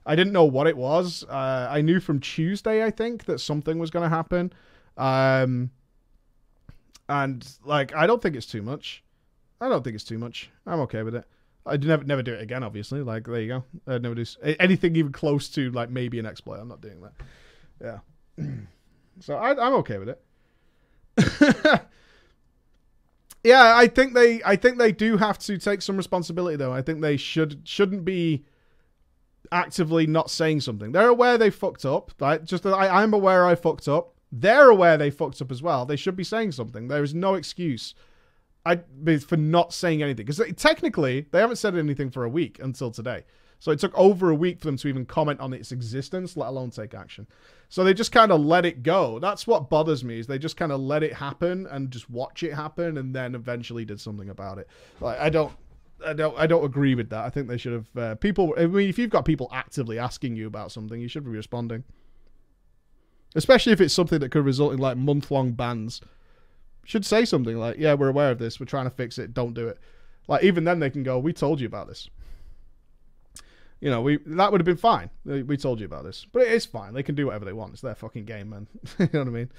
I didn't know what it was. I knew from Tuesday, I think, that something was going to happen. And like, I don't think it's too much. I don't think it's too much. I'm okay with it. I'd never do it again, obviously. Like, there you go. I'd never do anything even close to, like, maybe an exploit. I'm not doing that. Yeah. So I'm okay with it. Yeah, I think they do have to take some responsibility, though. I think they shouldn't be actively not saying something. They're aware they fucked up. Right? Just that I'm aware I fucked up. They're aware they fucked up as well. They should be saying something. There is no excuse for not saying anything. Because technically, they haven't said anything for a week until today. So it took over a week for them to even comment on its existence, let alone take action. So they just kind of let it go. That's what bothers me, is they just kind of let it happen and just watch it happen and then eventually did something about it. Like, I don't agree with that. I think they should have... I mean, if you've got people actively asking you about something, you should be responding. Especially if it's something that could result in, like, month-long bans. Should say something like, yeah, we're aware of this. We're trying to fix it. Don't do it. Like, even then they can go, we told you about this. You know, that would have been fine. We told you about this. But it's fine. They can do whatever they want. It's their fucking game, man. You know what I mean?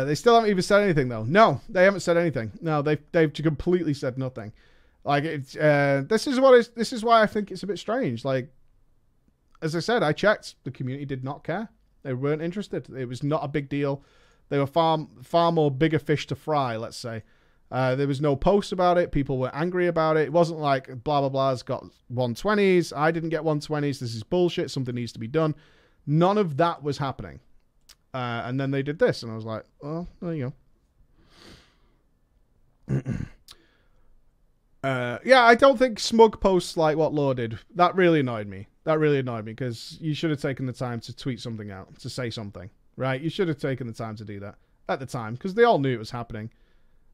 They still haven't even said anything, though. No, they haven't said anything. No, they've completely said nothing. Like, it's this is why I think it's a bit strange. Like, as I said, I checked. The community did not care. They weren't interested. It was not a big deal. They were far more bigger fish to fry, let's say. There was no post about it. People were angry about it. It wasn't like blah, blah, blah's got 120s. I didn't get 120s. This is bullshit. Something needs to be done. None of that was happening. And then they did this. And I was like, oh, there you go. Yeah, I don't think smug posts like what Law did. That really annoyed me. Because you should have taken the time to tweet something out, to say something, right? You should have taken the time to do that at the time because they all knew it was happening.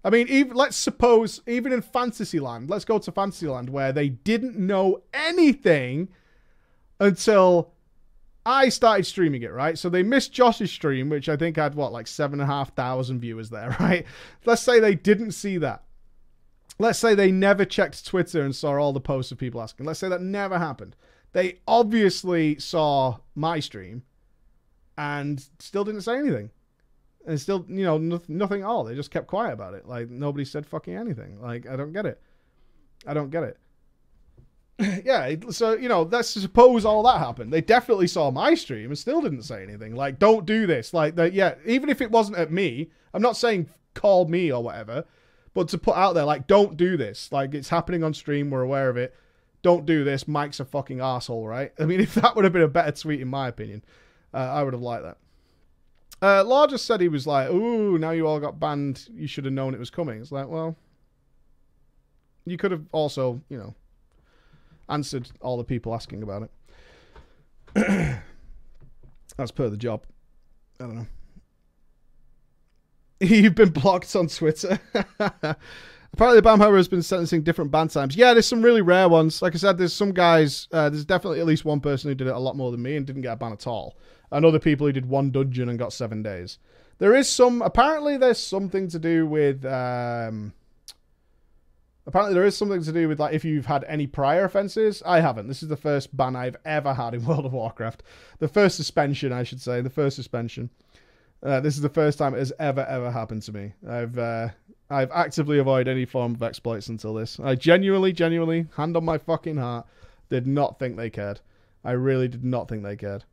I mean, let's suppose, even in Fantasyland, let's go to Fantasyland where they didn't know anything until I started streaming it, right? So they missed Josh's stream, which I think had, like 7,500 viewers there, right? Let's say they didn't see that. Let's say they never checked Twitter and saw all the posts of people asking. Let's say that never happened. They obviously saw my stream and still didn't say anything. And still, you know, nothing at all. They just kept quiet about it. Like, nobody said fucking anything. Like, I don't get it. Yeah, so, you know, let's suppose all that happened. They definitely saw my stream and still didn't say anything. Like, don't do this. Like, yeah, even if it wasn't at me, I'm not saying call me or whatever, but to put out there, like, don't do this. Like, it's happening on stream. We're aware of it. Don't do this. Mike's a fucking asshole, right? I mean, if that would have been a better tweet, in my opinion, I would have liked that. Law just said he was like, ooh, now you all got banned. You should have known it was coming. It's like, well, you could have also, you know, answered all the people asking about it. As per the job. I don't know. You've been blocked on Twitter. Apparently, the Bamhammer has been sentencing different ban times. Yeah, there's some really rare ones. Like I said, there's some guys, there's definitely at least one person who did it a lot more than me and didn't get a ban at all. And other people who did one dungeon and got 7 days. There is some, apparently there's something to do with, like, if you've had any prior offenses. I haven't. This is the first ban I've ever had in World of Warcraft. The first suspension, I should say. The first suspension. This is the first time it has ever happened to me. I've actively avoided any form of exploits until this. I genuinely, hand on my fucking heart, did not think they cared. I really did not think they cared.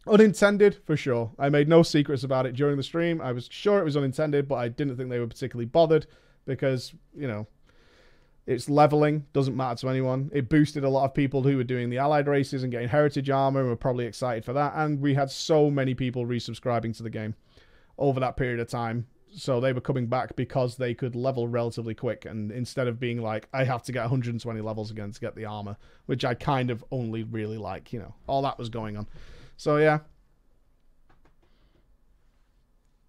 Unintended, for sure. I made no secrets about it during the stream. I was sure it was unintended, but I didn't think they were particularly bothered because, you know, it's leveling, doesn't matter to anyone. It boosted a lot of people who were doing the allied races and getting heritage armor and were probably excited for that. And we had so many people resubscribing to the game over that period of time. So they were coming back because they could level relatively quick. And instead of being like, I have to get 120 levels again to get the armor, which I kind of only really like, you know, all that was going on. So, yeah.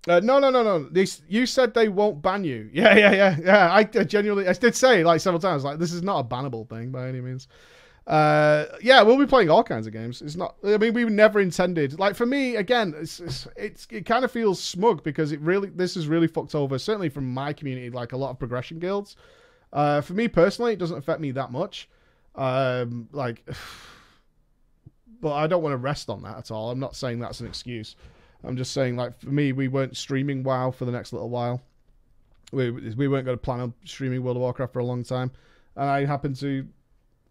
No. You said they won't ban you. Yeah. I genuinely, I did say like several times, like, this is not a bannable thing by any means. Yeah, we'll be playing all kinds of games. It's not, I mean, we never intended, like, for me, again, it kind of feels smug because this is really fucked over, certainly from my community, like a lot of progression guilds. For me personally, it doesn't affect me that much. Like, but I don't want to rest on that at all. I'm not saying that's an excuse. I'm just saying, like, for me, we weren't streaming WoW for the next little while. We weren't going to plan on streaming World of Warcraft for a long time. And I happened to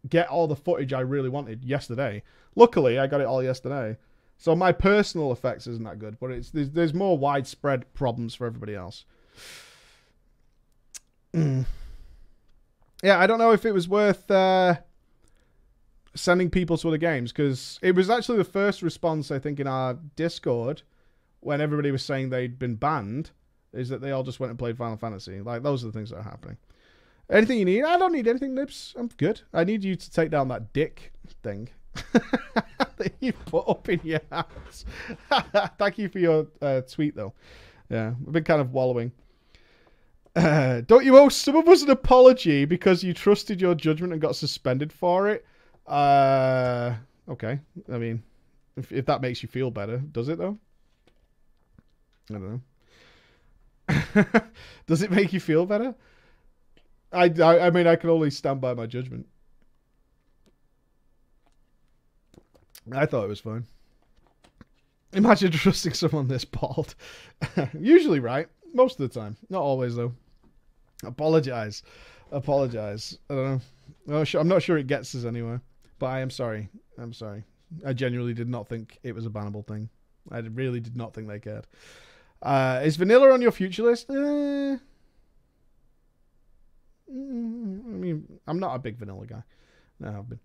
get all the footage I really wanted yesterday. Luckily, I got it all yesterday. So my personal effects isn't that good, but there's more widespread problems for everybody else. Yeah, I don't know if it was worth sending people to other games, because it was actually the first response, I think, in our Discord when everybody was saying they'd been banned, is that they all just went and played Final Fantasy. Like, those are the things that are happening. Anything you need? I don't need anything, Nibs. I'm good. I need you to take down that dick thing that you put up in your house. Thank you for your tweet, though. Yeah, I've been kind of wallowing. Don't you owe some of us an apology because you trusted your judgment and got suspended for it? Okay. I mean, if that makes you feel better, does it, though? I don't know. Does it make you feel better? I mean, I can only stand by my judgment. I thought it was fine. Imagine trusting someone this bald. Usually right. Most of the time. Not always, though. Apologize. I don't know. I'm not sure it gets us anywhere. But I am sorry. I'm sorry. I genuinely did not think it was a bannable thing. I really did not think they cared. Is vanilla on your future list? I mean, I'm not a big vanilla guy. No, I've been.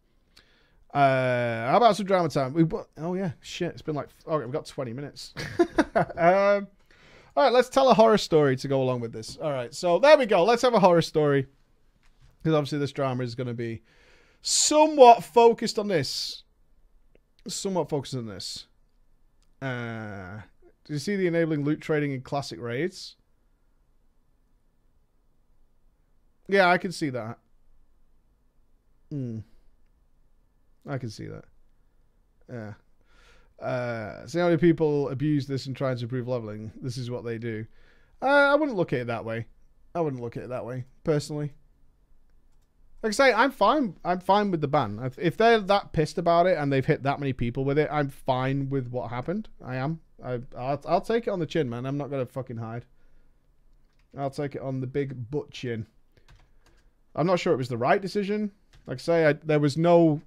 How about some drama time? Oh yeah, shit. It's been like, okay, we've got 20 minutes. All right, let's tell a horror story to go along with this. All right, so there we go. Let's have a horror story. Because obviously this drama is going to be somewhat focused on this. Did you see the enabling loot trading in classic raids? Yeah, I can see that. I can see that. Yeah. See how many people abuse this and try to improve leveling? This is what they do. I wouldn't look at it that way. Personally. Like I say, I'm fine. I'm fine with the ban. If they're that pissed about it and they've hit that many people with it, I'm fine with what happened. I am. I'll take it on the chin, man. I'm not gonna fucking hide. I'll take it on the big butt chin. I'm not sure it was the right decision. Like I say, there was nothing.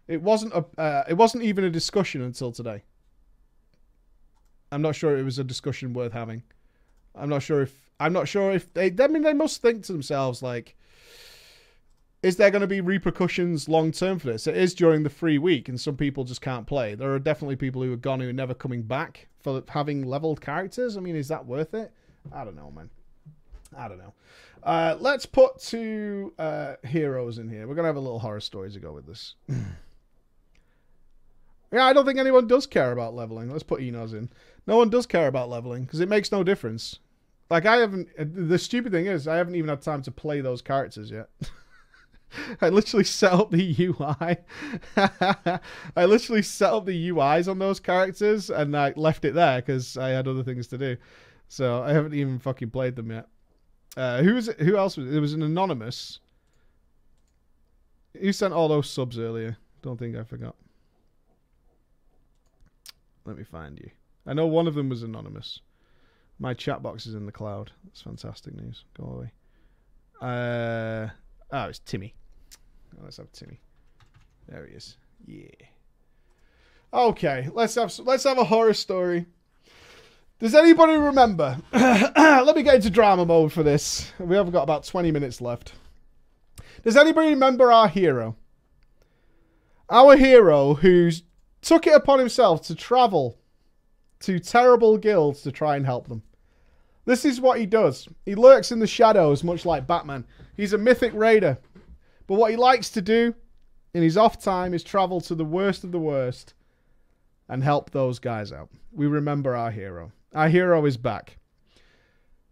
It wasn't even a discussion until today. I'm not sure it was a discussion worth having. I'm not sure if they must think to themselves, like, is there going to be repercussions long term for this? It is during the free week and some people just can't play. There are definitely people who are gone who are never coming back for having leveled characters. I mean, is that worth it? I don't know, man. I don't know. Let's put two heroes in here. We're going to have a little horror story to go with this. Yeah, I don't think anyone does care about leveling. Let's put Enos in. No one does care about leveling because it makes no difference. Like, the stupid thing is, I haven't even had time to play those characters yet. I literally set up the UI. I literally set up the UIs on those characters and I left it there because I had other things to do. So I haven't even fucking played them yet. Who else was it? There was an anonymous. Who sent all those subs earlier? Don't think I forgot. Let me find you. I know one of them was anonymous. My chat box is in the cloud. That's fantastic news. Go away. Oh, it's Timmy. Let's have Timmy. There he is. Yeah. Okay, let's have a horror story. Does anybody remember? Let me get into drama mode for this. We have got about 20 minutes left. Does anybody remember our hero? Our hero who took it upon himself to travel to terrible guilds to try and help them. This is what he does. He lurks in the shadows, much like Batman. He's a mythic raider. But what he likes to do in his off time is travel to the worst of the worst and help those guys out. We remember our hero. Our hero is back.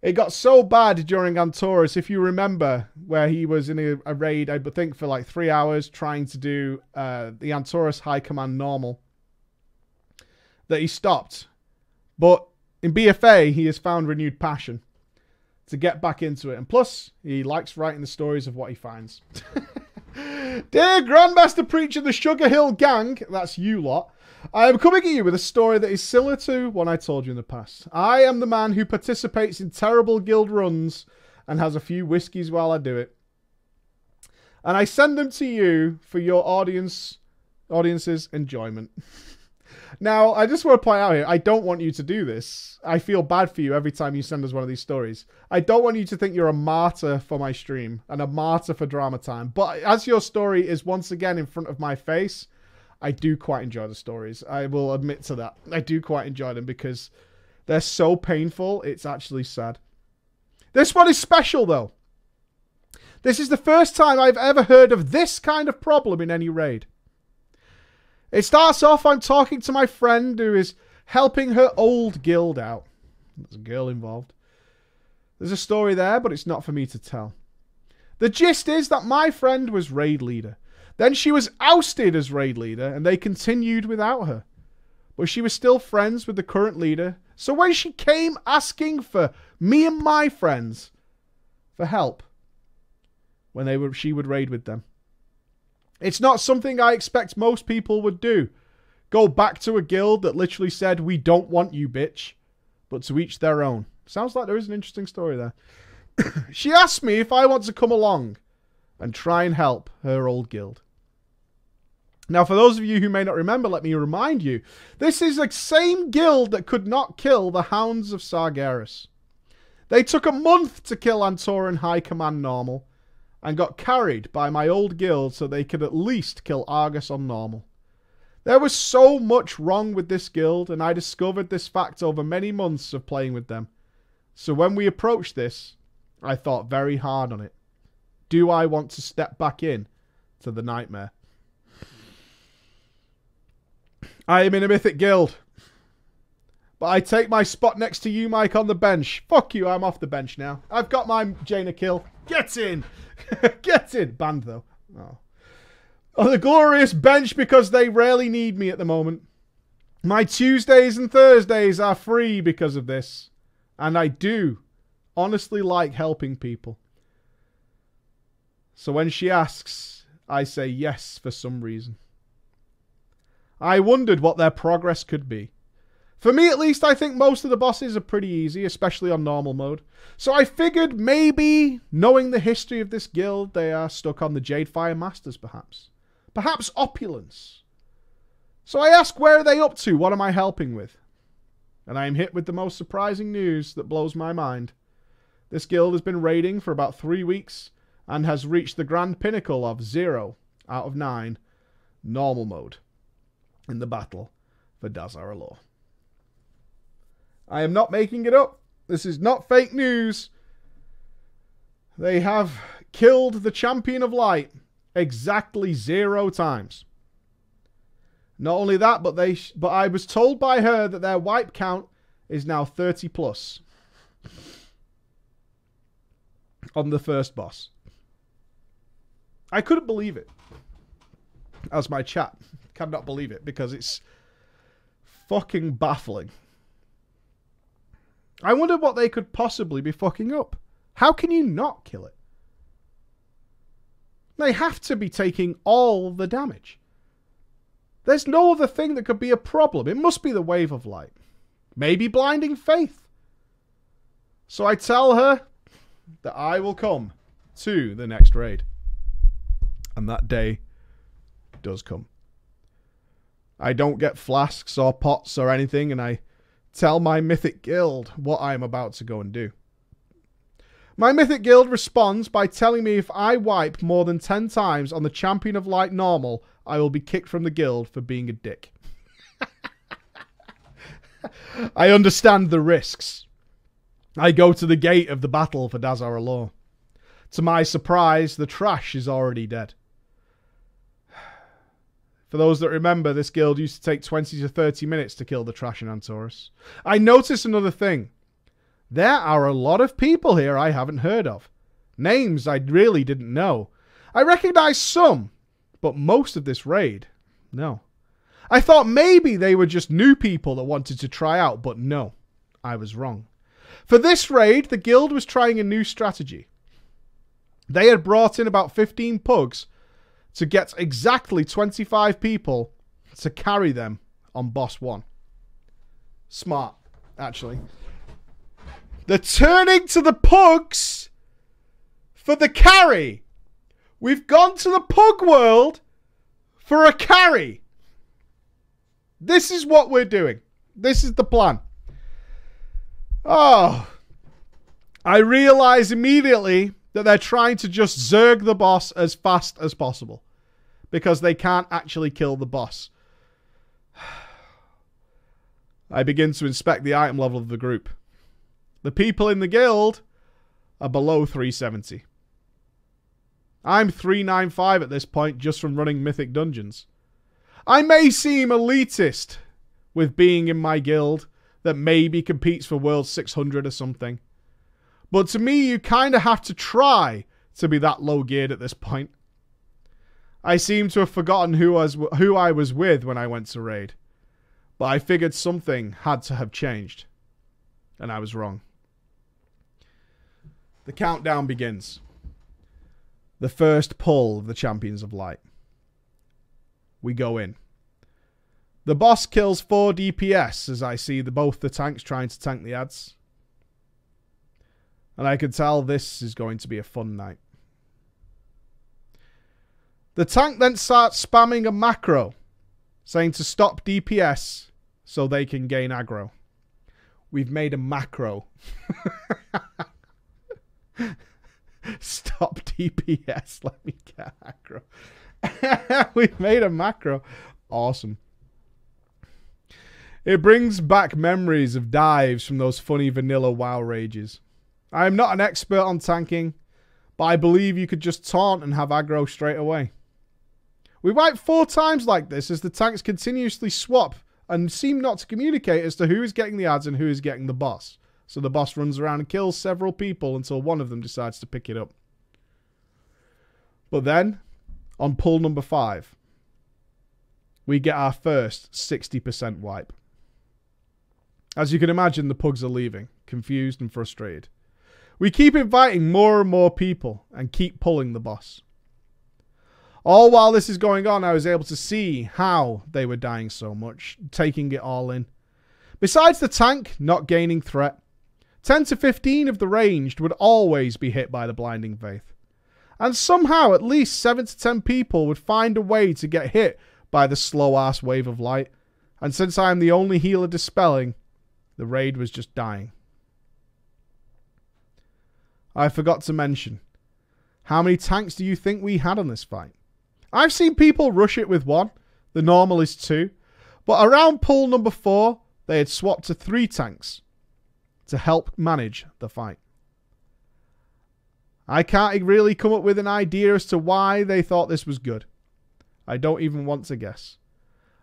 It got so bad during Antorus, if you remember, where he was in a raid, I think, for like 3 hours trying to do the Antorus High Command normal, that he stopped. But in BFA, he has found renewed passion to get back into it. And plus, he likes writing the stories of what he finds. Dear Grandmaster Preacher, the Sugar Hill Gang, that's you lot, I am coming at you with a story that is similar to one I told you in the past. I am the man who participates in terrible guild runs and has a few whiskies while I do it. And I send them to you for your audience's enjoyment. Now, I just want to point out here, I don't want you to do this. I feel bad for you every time you send us one of these stories. I don't want you to think you're a martyr for my stream and a martyr for drama time. But as your story is once again in front of my face, I do quite enjoy the stories. I will admit to that. I do quite enjoy them because they're so painful, it's actually sad. This one is special, though. This is the first time I've ever heard of this kind of problem in any raid. It starts off, I'm talking to my friend who is helping her old guild out. There's a girl involved. There's a story there, but it's not for me to tell. The gist is that my friend was raid leader. Then she was ousted as raid leader, and they continued without her. but she was still friends with the current leader. So when she came asking for me and my friends for help, when she would raid with them, it's not something I expect most people would do. Go back to a guild that literally said, "We don't want you, bitch," but to each their own. Sounds like there is an interesting story there. She asked me if I want to come along and try and help her old guild. Now, for those of you who may not remember, let me remind you, this is the same guild that could not kill the Hounds of Sargeras. They took a month to kill Antoran High Command normal, and got carried by my old guild so they could at least kill Argus on normal. There was so much wrong with this guild, and I discovered this fact over many months of playing with them. So when we approached this, I thought very hard on it. Do I want to step back in to the nightmare? I am in a mythic guild, but I take my spot next to you, Mike, on the bench. Fuck you, I'm off the bench now. I've got my Jaina kill. Get in! Get in! Banned, though. Oh. On the glorious bench because they rarely need me at the moment. My Tuesdays and Thursdays are free because of this. And I do honestly like helping people. So when she asks, I say yes for some reason. I wondered what their progress could be. For me, at least, I think most of the bosses are pretty easy, especially on normal mode. So I figured maybe, knowing the history of this guild, they are stuck on the Jadefire Masters, perhaps. Perhaps Opulence. So I ask, where are they up to? What am I helping with? And I am hit with the most surprising news that blows my mind. This guild has been raiding for about 3 weeks and has reached the grand pinnacle of 0 out of 9 normal mode in the battle for Dazara Lore. I am not making it up. This is not fake news. They have killed the Champion of Light exactly 0 times. Not only that, but I was told by her that their wipe count is now 30 plus on the first boss. I couldn't believe it. As my chat cannot believe it because it's fucking baffling. I wonder what they could possibly be fucking up. How can you not kill it? They have to be taking all the damage. There's no other thing that could be a problem. It must be the Wave of Light. Maybe Blinding Faith. So I tell her that I will come to the next raid. And that day does come. I don't get flasks or pots or anything, and I tell my Mythic Guild what I am about to go and do. My Mythic Guild responds by telling me if I wipe more than 10 times on the Champion of Light normal, I will be kicked from the guild for being a dick. I understand the risks. I go to the gate of the battle for Dazara Lore. To my surprise, the trash is already dead. For those that remember, this guild used to take 20 to 30 minutes to kill the trash in Antorus. I noticed another thing. There are a lot of people here I haven't heard of. Names I really didn't know. I recognize some, but most of this raid, no. I thought maybe they were just new people that wanted to try out, but no, I was wrong. For this raid, the guild was trying a new strategy. They had brought in about 15 pugs to get exactly 25 people to carry them on boss 1. Smart, actually. They're turning to the pugs for the carry. We've gone to the pug world for a carry. This is what we're doing. This is the plan. Oh. I realize immediately that they're trying to just zerg the boss as fast as possible. Because they can't actually kill the boss. I begin to inspect the item level of the group. The people in the guild are below 370. I'm 395 at this point just from running Mythic Dungeons. I may seem elitist with being in my guild that maybe competes for World 600 or something. But to me, you kind of have to try to be that low geared at this point. I seem to have forgotten who I was with when I went to raid. But I figured something had to have changed. And I was wrong. The countdown begins. The first pull of the Champions of Light. We go in. The boss kills 4 DPS as I see both the tanks trying to tank the ads. And I can tell this is going to be a fun night. The tank then starts spamming a macro, saying to stop DPS so they can gain aggro. We've made a macro. Stop DPS, let me get aggro. We've made a macro. Awesome. It brings back memories of dives from those funny vanilla WoW rages. I am not an expert on tanking, but I believe you could just taunt and have aggro straight away. We wiped 4 times like this as the tanks continuously swap and seem not to communicate as to who is getting the ads and who is getting the boss. So the boss runs around and kills several people until one of them decides to pick it up. But then, on pull number 5, we get our first 60% wipe. As you can imagine, the pugs are leaving, confused and frustrated. We keep inviting more and more people and keep pulling the boss. All while this is going on, I was able to see how they were dying so much, taking it all in. Besides the tank not gaining threat, 10 to 15 of the ranged would always be hit by the Blinding Faith. And somehow at least 7 to 10 people would find a way to get hit by the slow-ass wave of light. And since I am the only healer dispelling, the raid was just dying. I forgot to mention, how many tanks do you think we had on this fight? I've seen people rush it with 1. The normal is 2. But around pull number 4, they had swapped to 3 tanks to help manage the fight. I can't really come up with an idea as to why they thought this was good. I don't even want to guess.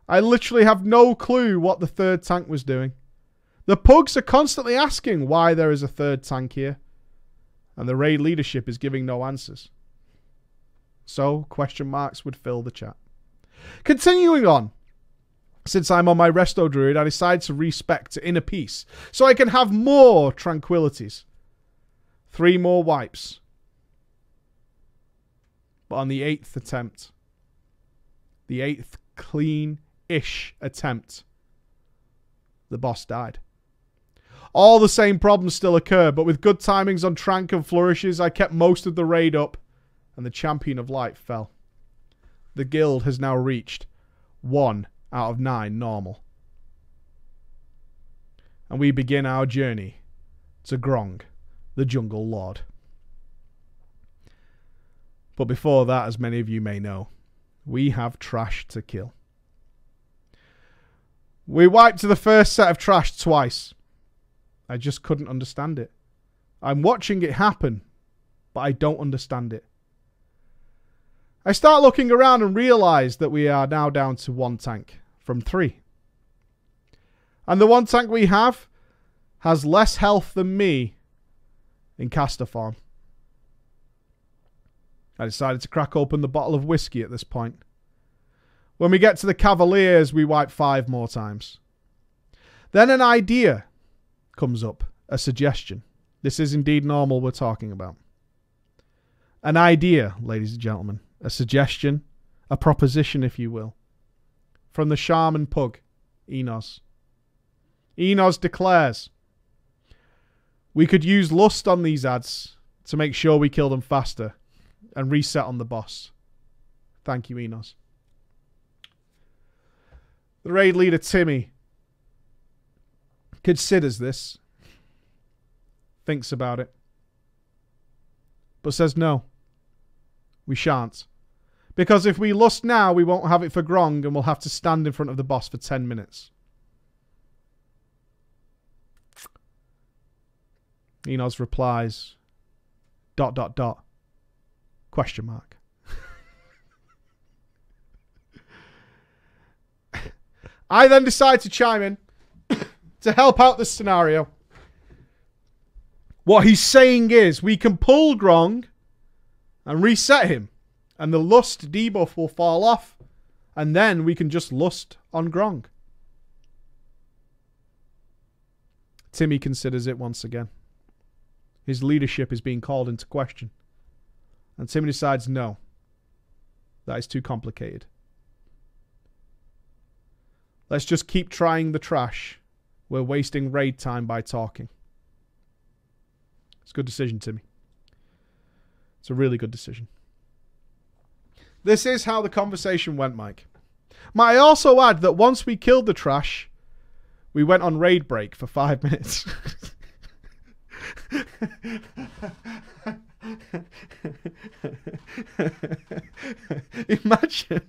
I literally have no clue what the 3rd tank was doing. The pugs are constantly asking why there is a 3rd tank here. And the raid leadership is giving no answers. So, question marks would fill the chat. Continuing on. Since I'm on my Resto Druid, I decided to respec to Inner Peace, so I can have more tranquilities. 3 more wipes. But on the 8th attempt, the 8th clean-ish attempt, the boss died. All the same problems still occur, but with good timings on Trank and Flourishes, I kept most of the raid up, and the Champion of Light fell. The guild has now reached 1 out of 9 normal. And we begin our journey to Grong, the Jungle Lord. But before that, as many of you may know, we have trash to kill. We wiped to the first set of trash twice. I just couldn't understand it. I'm watching it happen, but I don't understand it. I start looking around and realise that we are now down to 1 tank from 3. And the 1 tank we have has less health than me in caster form. I decided to crack open the bottle of whiskey at this point. When we get to the Cavaliers, we wipe 5 more times. Then an idea comes up, a suggestion. This is indeed normal we're talking about. An idea, ladies and gentlemen. A suggestion, a proposition, if you will. From the Shaman Pug, Enos. Enos declares, we could use lust on these ads to make sure we kill them faster and reset on the boss. Thank you, Enos. The raid leader, Timmy, considers this, thinks about it, but says no. We shan't. Because if we lust now, we won't have it for Grong and we'll have to stand in front of the boss for 10 minutes. Enos replies, ... question mark. I then decide to chime in to help out this scenario. What he's saying is we can pull Grong and reset him, and the lust debuff will fall off, and then we can just lust on Grong. Timmy considers it once again. His leadership is being called into question. And Timmy decides, no, that is too complicated. Let's just keep trying the trash. We're wasting raid time by talking. It's a good decision, Timmy. It's a really good decision. This is how the conversation went, Mike. Might I also add that once we killed the trash, we went on raid break for 5 minutes. Imagine.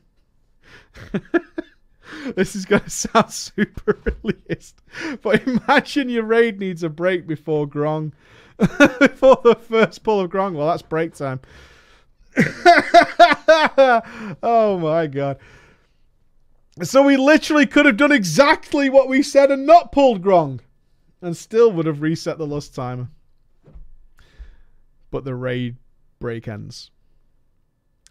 This is going to sound super released, but imagine your raid needs a break before Grong. Before the first pull of Grong. Well, that's break time. Oh my god. So we literally could have done exactly what we said and not pulled Grong, and still would have reset the lust timer. But the raid break ends.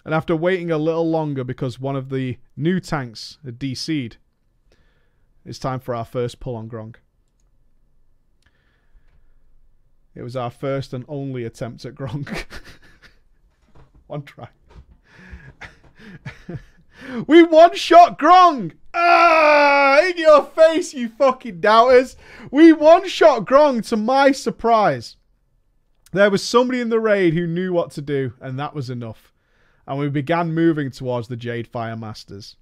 And after waiting a little longer because one of the new tanks had DC'd, it's time for our first pull on Grong. It was our first and only attempt at Grong. One try. We one-shot Grong! Ah! In your face, you fucking doubters! We one-shot Grong to my surprise. There was somebody in the raid who knew what to do, and that was enough. And we began moving towards the Jadefire Masters.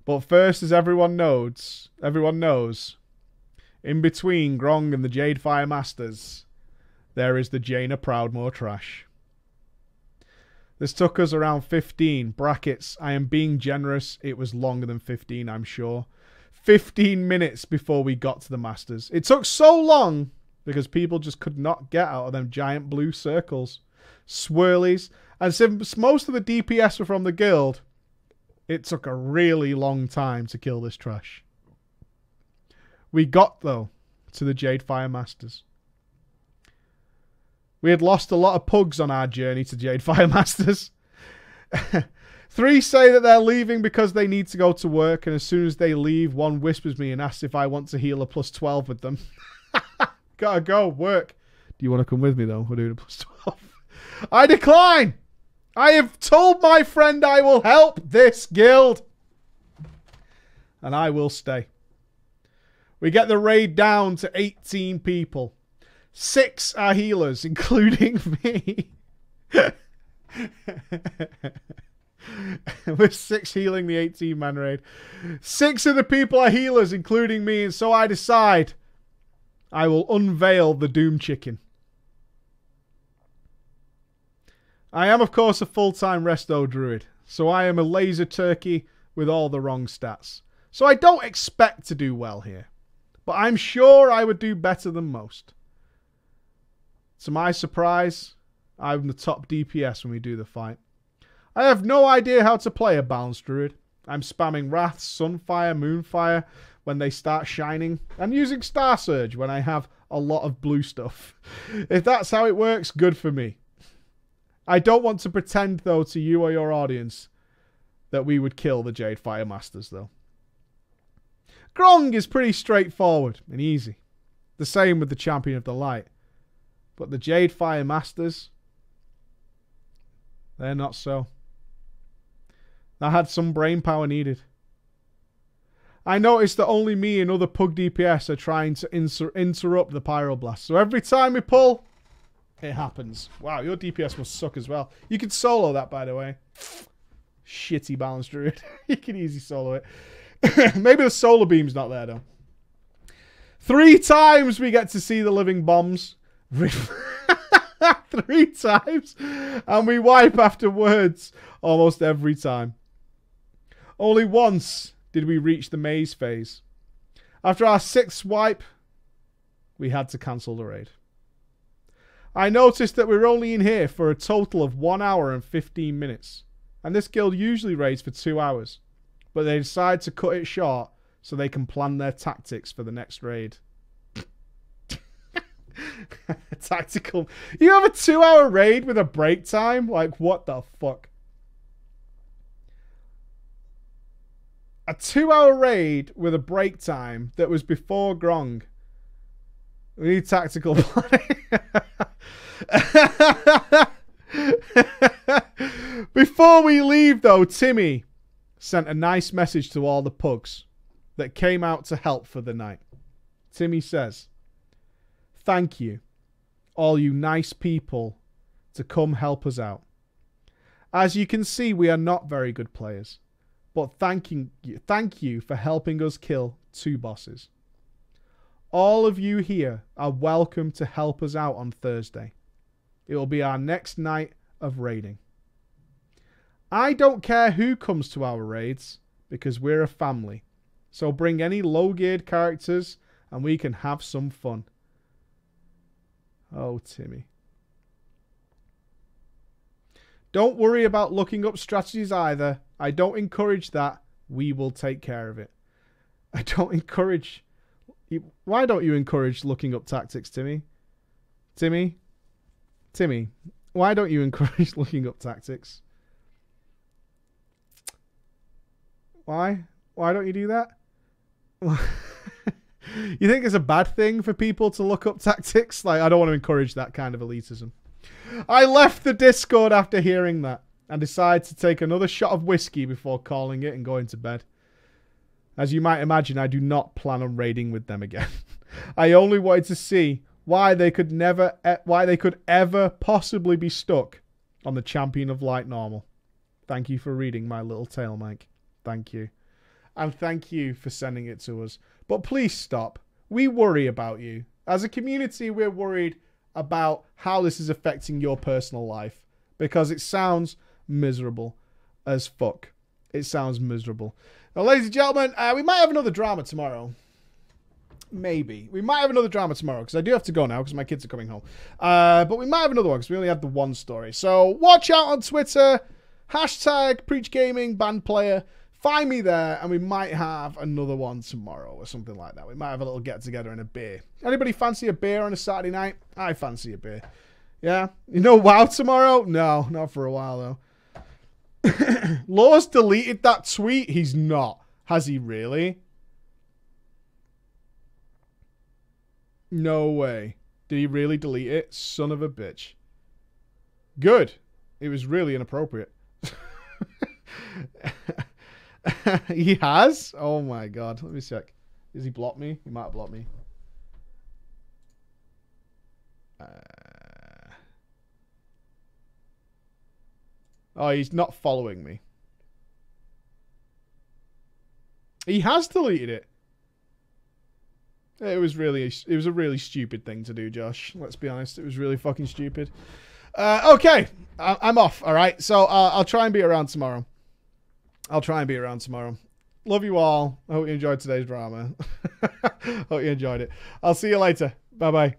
But first, as everyone knows, in between Grong and the Jadefire Masters, there is the Jaina Proudmoore trash. This took us around 15 brackets. I am being generous. It was longer than 15, I'm sure. 15 minutes before we got to the Masters. It took so long because people just could not get out of them giant blue circles. Swirlies. And since most of the DPS were from the guild, it took a really long time to kill this trash. We got, though, to the Jadefire Masters. We had lost a lot of pugs on our journey to Jadefire Masters. 3 say that they're leaving because they need to go to work, and as soon as they leave, one whispers me and asks if I want to heal a +12 with them. Gotta go, work. Do you want to come with me, though? We're doing a +12. I decline! I have told my friend I will help this guild. And I will stay. We get the raid down to 18 people. 6 are healers, including me. We're 6 healing the 18-man raid. 6 of the people are healers, including me, and so I decide I will unveil the Doom Chicken. I am, of course, a full-time resto druid, so I am a laser turkey with all the wrong stats. So I don't expect to do well here, but I'm sure I would do better than most. To my surprise, I'm the top DPS when we do the fight. I have no idea how to play a balanced druid. I'm spamming Wraths, Sunfire, Moonfire when they start shining, and using Star Surge when I have a lot of blue stuff. If that's how it works, good for me. I don't want to pretend, though, to you or your audience that we would kill the Jadefire Masters, though. Grong is pretty straightforward and easy. The same with the Champion of the Light. But the Jadefire Masters, they're not so. I had some brain power needed. I noticed that only me and other pug DPS are trying to interrupt the Pyroblast. So every time we pull, it happens. Wow, your DPS must suck as well. You can solo that, by the way. Shitty balanced druid. You can easy solo it. Maybe the solar beam's not there, though. 3 times we get to see the living bombs. 3 times. And we wipe afterwards almost every time. Only once did we reach the maze phase. After our 6th wipe, we had to cancel the raid. I noticed that we're only in here for a total of 1 hour and 15 minutes. And this guild usually raids for 2 hours. But they decide to cut it short so they can plan their tactics for the next raid. Tactical. You have a 2-hour raid with a break time? Like, what the fuck? A 2-hour raid with a break time that was before Grong. We need tactical planning. Before we leave, though, Timmy sent a nice message to all the pugs that came out to help for the night. Timmy says, "Thank you, all you nice people, to come help us out. As you can see, we are not very good players, but thank you for helping us kill 2 bosses. All of you here are welcome to help us out on Thursday. It will be our next night of raiding. I don't care who comes to our raids, because we're a family. So bring any low-geared characters and we can have some fun." Oh, Timmy. "Don't worry about looking up strategies either. I don't encourage that. We will take care of it." I don't encourage... Why don't you encourage looking up tactics, Timmy? Timmy? Why don't you encourage looking up tactics? Why? Why don't you do that? You think it's a bad thing for people to look up tactics? Like, I don't want to encourage that kind of elitism. I left the Discord after hearing that and decided to take another shot of whiskey before calling it and going to bed. As you might imagine, I do not plan on raiding with them again. I only wanted to see why they could ever possibly be stuck on the Champion of Light normal. Thank you for reading my little tale, Mike. Thank you. And thank you for sending it to us. But please stop. We worry about you. As a community, we're worried about how this is affecting your personal life. Because it sounds miserable as fuck. It sounds miserable. Now, ladies and gentlemen, we might have another drama tomorrow. Maybe. We might have another drama tomorrow, because I do have to go now, because my kids are coming home. But we might have another one, because we only have the one story. So, watch out on Twitter. Hashtag PreachGaming band player. Find me there, and we might have another one tomorrow, or something like that. We might have a little get-together and a beer. Anybody fancy a beer on a Saturday night? I fancy a beer. Yeah? You know WoW tomorrow? No, not for a while, though. Law's deleted that tweet? He's not. Has he really? No way. Did he really delete it? Son of a bitch. Good. It was really inappropriate. He has? Oh my god. Let me check. Does he block me? He might block me. Oh, he's not following me. He has deleted it. It was a really stupid thing to do, Josh. Let's be honest. It was really fucking stupid. Okay. I'm off, alright? So, I'll try and be around tomorrow. Love you all. I hope you enjoyed today's drama. Hope you enjoyed it. I'll see you later. Bye-bye.